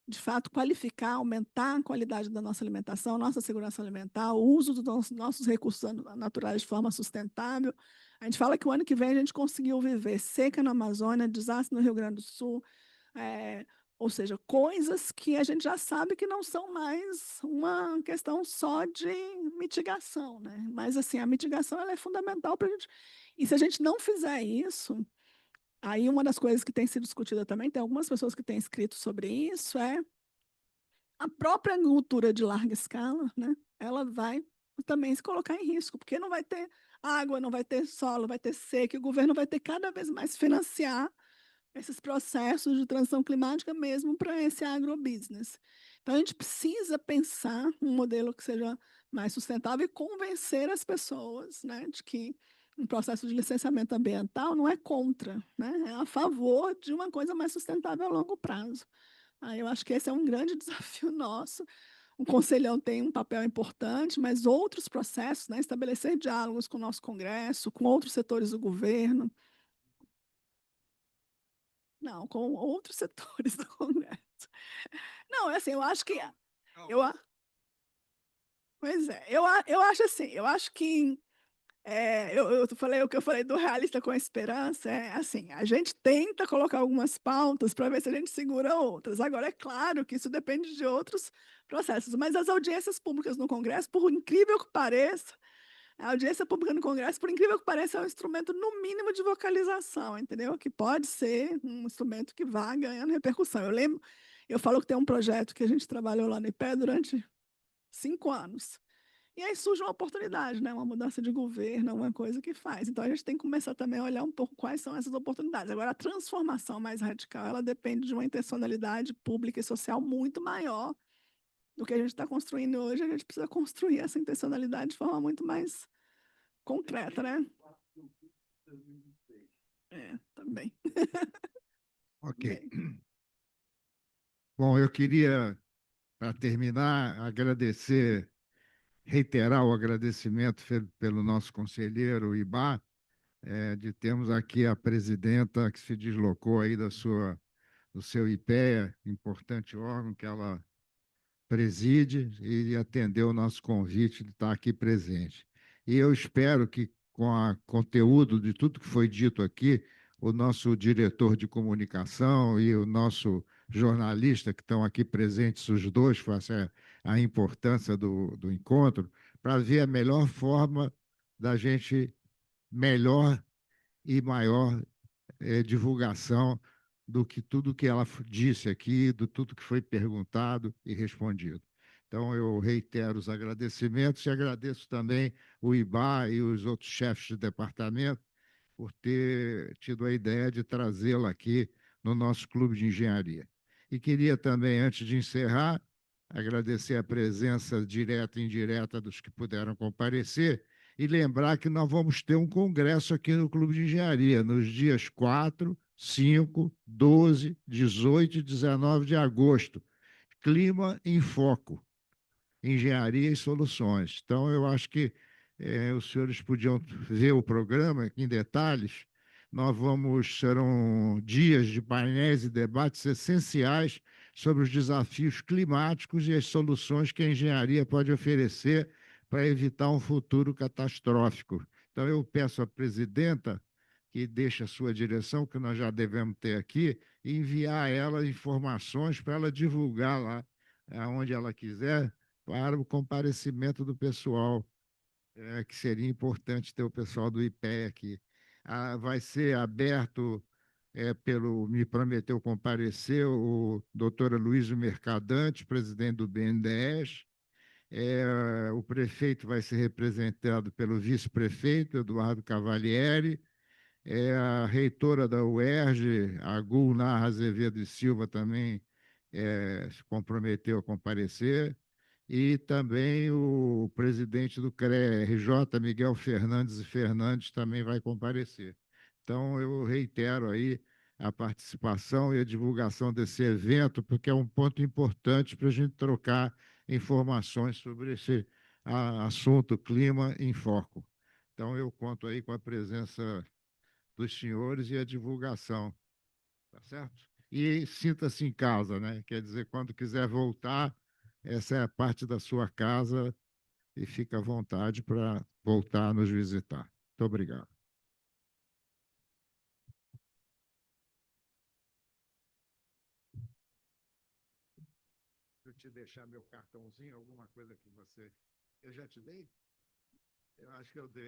de fato, qualificar, aumentar a qualidade da nossa alimentação, nossa segurança alimentar, o uso dos nossos recursos naturais de forma sustentável. A gente fala que o ano que vem a gente conseguiu viver seca na Amazônia, desastre no Rio Grande do Sul, ou seja, coisas que a gente já sabe que não são mais uma questão só de mitigação, né? Mas assim, a mitigação ela é fundamental para a gente. E se a gente não fizer isso, aí uma das coisas que tem sido discutida também, tem algumas pessoas que têm escrito sobre isso, é a própria agricultura de larga escala, né? Ela vai também se colocar em risco, porque não vai ter água, não vai ter solo, vai ter seca, e o governo vai ter cada vez mais financiar esses processos de transição climática mesmo para esse agrobusiness. Então, a gente precisa pensar um modelo que seja mais sustentável e convencer as pessoas, né, de que um processo de licenciamento ambiental não é contra, né, é a favor de uma coisa mais sustentável a longo prazo. Aí eu acho que esse é um grande desafio nosso. O Conselhão tem um papel importante, mas outros processos, né, estabelecer diálogos com o nosso Congresso, com outros setores do governo, não, com outros setores do Congresso. Não, é assim, eu acho que. Eu, pois é, eu acho assim, eu acho que. Eu falei o que eu falei do realista com a esperança, é assim, a gente tenta colocar algumas pautas para ver se a gente segura outras. Agora, é claro que isso depende de outros processos, mas as audiências públicas no Congresso, por incrível que pareça, a audiência pública no Congresso, por incrível que pareça, é um instrumento, no mínimo, de vocalização, entendeu? Que pode ser um instrumento que vá ganhando repercussão. Eu falo que tem um projeto que a gente trabalhou lá no IPE durante 5 anos. E aí surge uma oportunidade, né? Uma mudança de governo, uma coisa que faz. Então, a gente tem que começar também a olhar um pouco quais são essas oportunidades. Agora, a transformação mais radical, ela depende de uma intencionalidade pública e social muito maior do que a gente está construindo hoje. A gente precisa construir essa intencionalidade de forma muito mais concreta, né? Também. Ok. Bom, eu queria, para terminar, reiterar o agradecimento pelo nosso conselheiro Ibá, de termos aqui a presidenta que se deslocou aí do seu IPEA, importante órgão que ela preside, e atendeu o nosso convite de estar aqui presente. E eu espero que, com o conteúdo de tudo que foi dito aqui, o nosso diretor de comunicação e o nosso jornalista, que estão aqui presentes, os dois, façam a importância do encontro, para ver a melhor forma da gente melhor e maior divulgação do que tudo que ela disse aqui, do tudo que foi perguntado e respondido. Então, eu reitero os agradecimentos e agradeço também o IBA e os outros chefes de departamento por ter tido a ideia de trazê-la aqui no nosso clube de engenharia. E queria também, antes de encerrar, agradecer a presença direta e indireta dos que puderam comparecer e lembrar que nós vamos ter um congresso aqui no Clube de Engenharia, nos dias 4, 5, 12, 18 e 19 de agosto. Clima em Foco, Engenharia e Soluções. Então, eu acho que os senhores podiam ver o programa em detalhes. Serão dias de painéis e debates essenciais sobre os desafios climáticos e as soluções que a engenharia pode oferecer para evitar um futuro catastrófico. Então, eu peço à presidenta que deixe a sua direção, que nós já devemos ter aqui, e enviar a ela informações para ela divulgar lá, aonde ela quiser, para o comparecimento do pessoal, que seria importante ter o pessoal do IPE aqui. Vai ser aberto, me prometeu comparecer, o doutor Aloysio Mercadante, presidente do BNDES. O prefeito vai ser representado pelo vice-prefeito, Eduardo Cavalieri. A reitora da UERJ, a Gulnar Azevedo e Silva, também se comprometeu a comparecer, e também o presidente do CREA-RJ, Miguel Fernandes e Fernandes, também vai comparecer. Então, eu reitero aí a participação e a divulgação desse evento, porque é um ponto importante para a gente trocar informações sobre esse assunto clima em foco. Então, eu conto aí com a presença dos senhores e a divulgação, tá certo? E sinta-se em casa, né? Quer dizer, quando quiser voltar, essa é a parte da sua casa e fica à vontade para voltar a nos visitar. Muito obrigado. Deixa eu te deixar meu cartãozinho, alguma coisa que você... Eu já te dei? Eu acho que eu dei.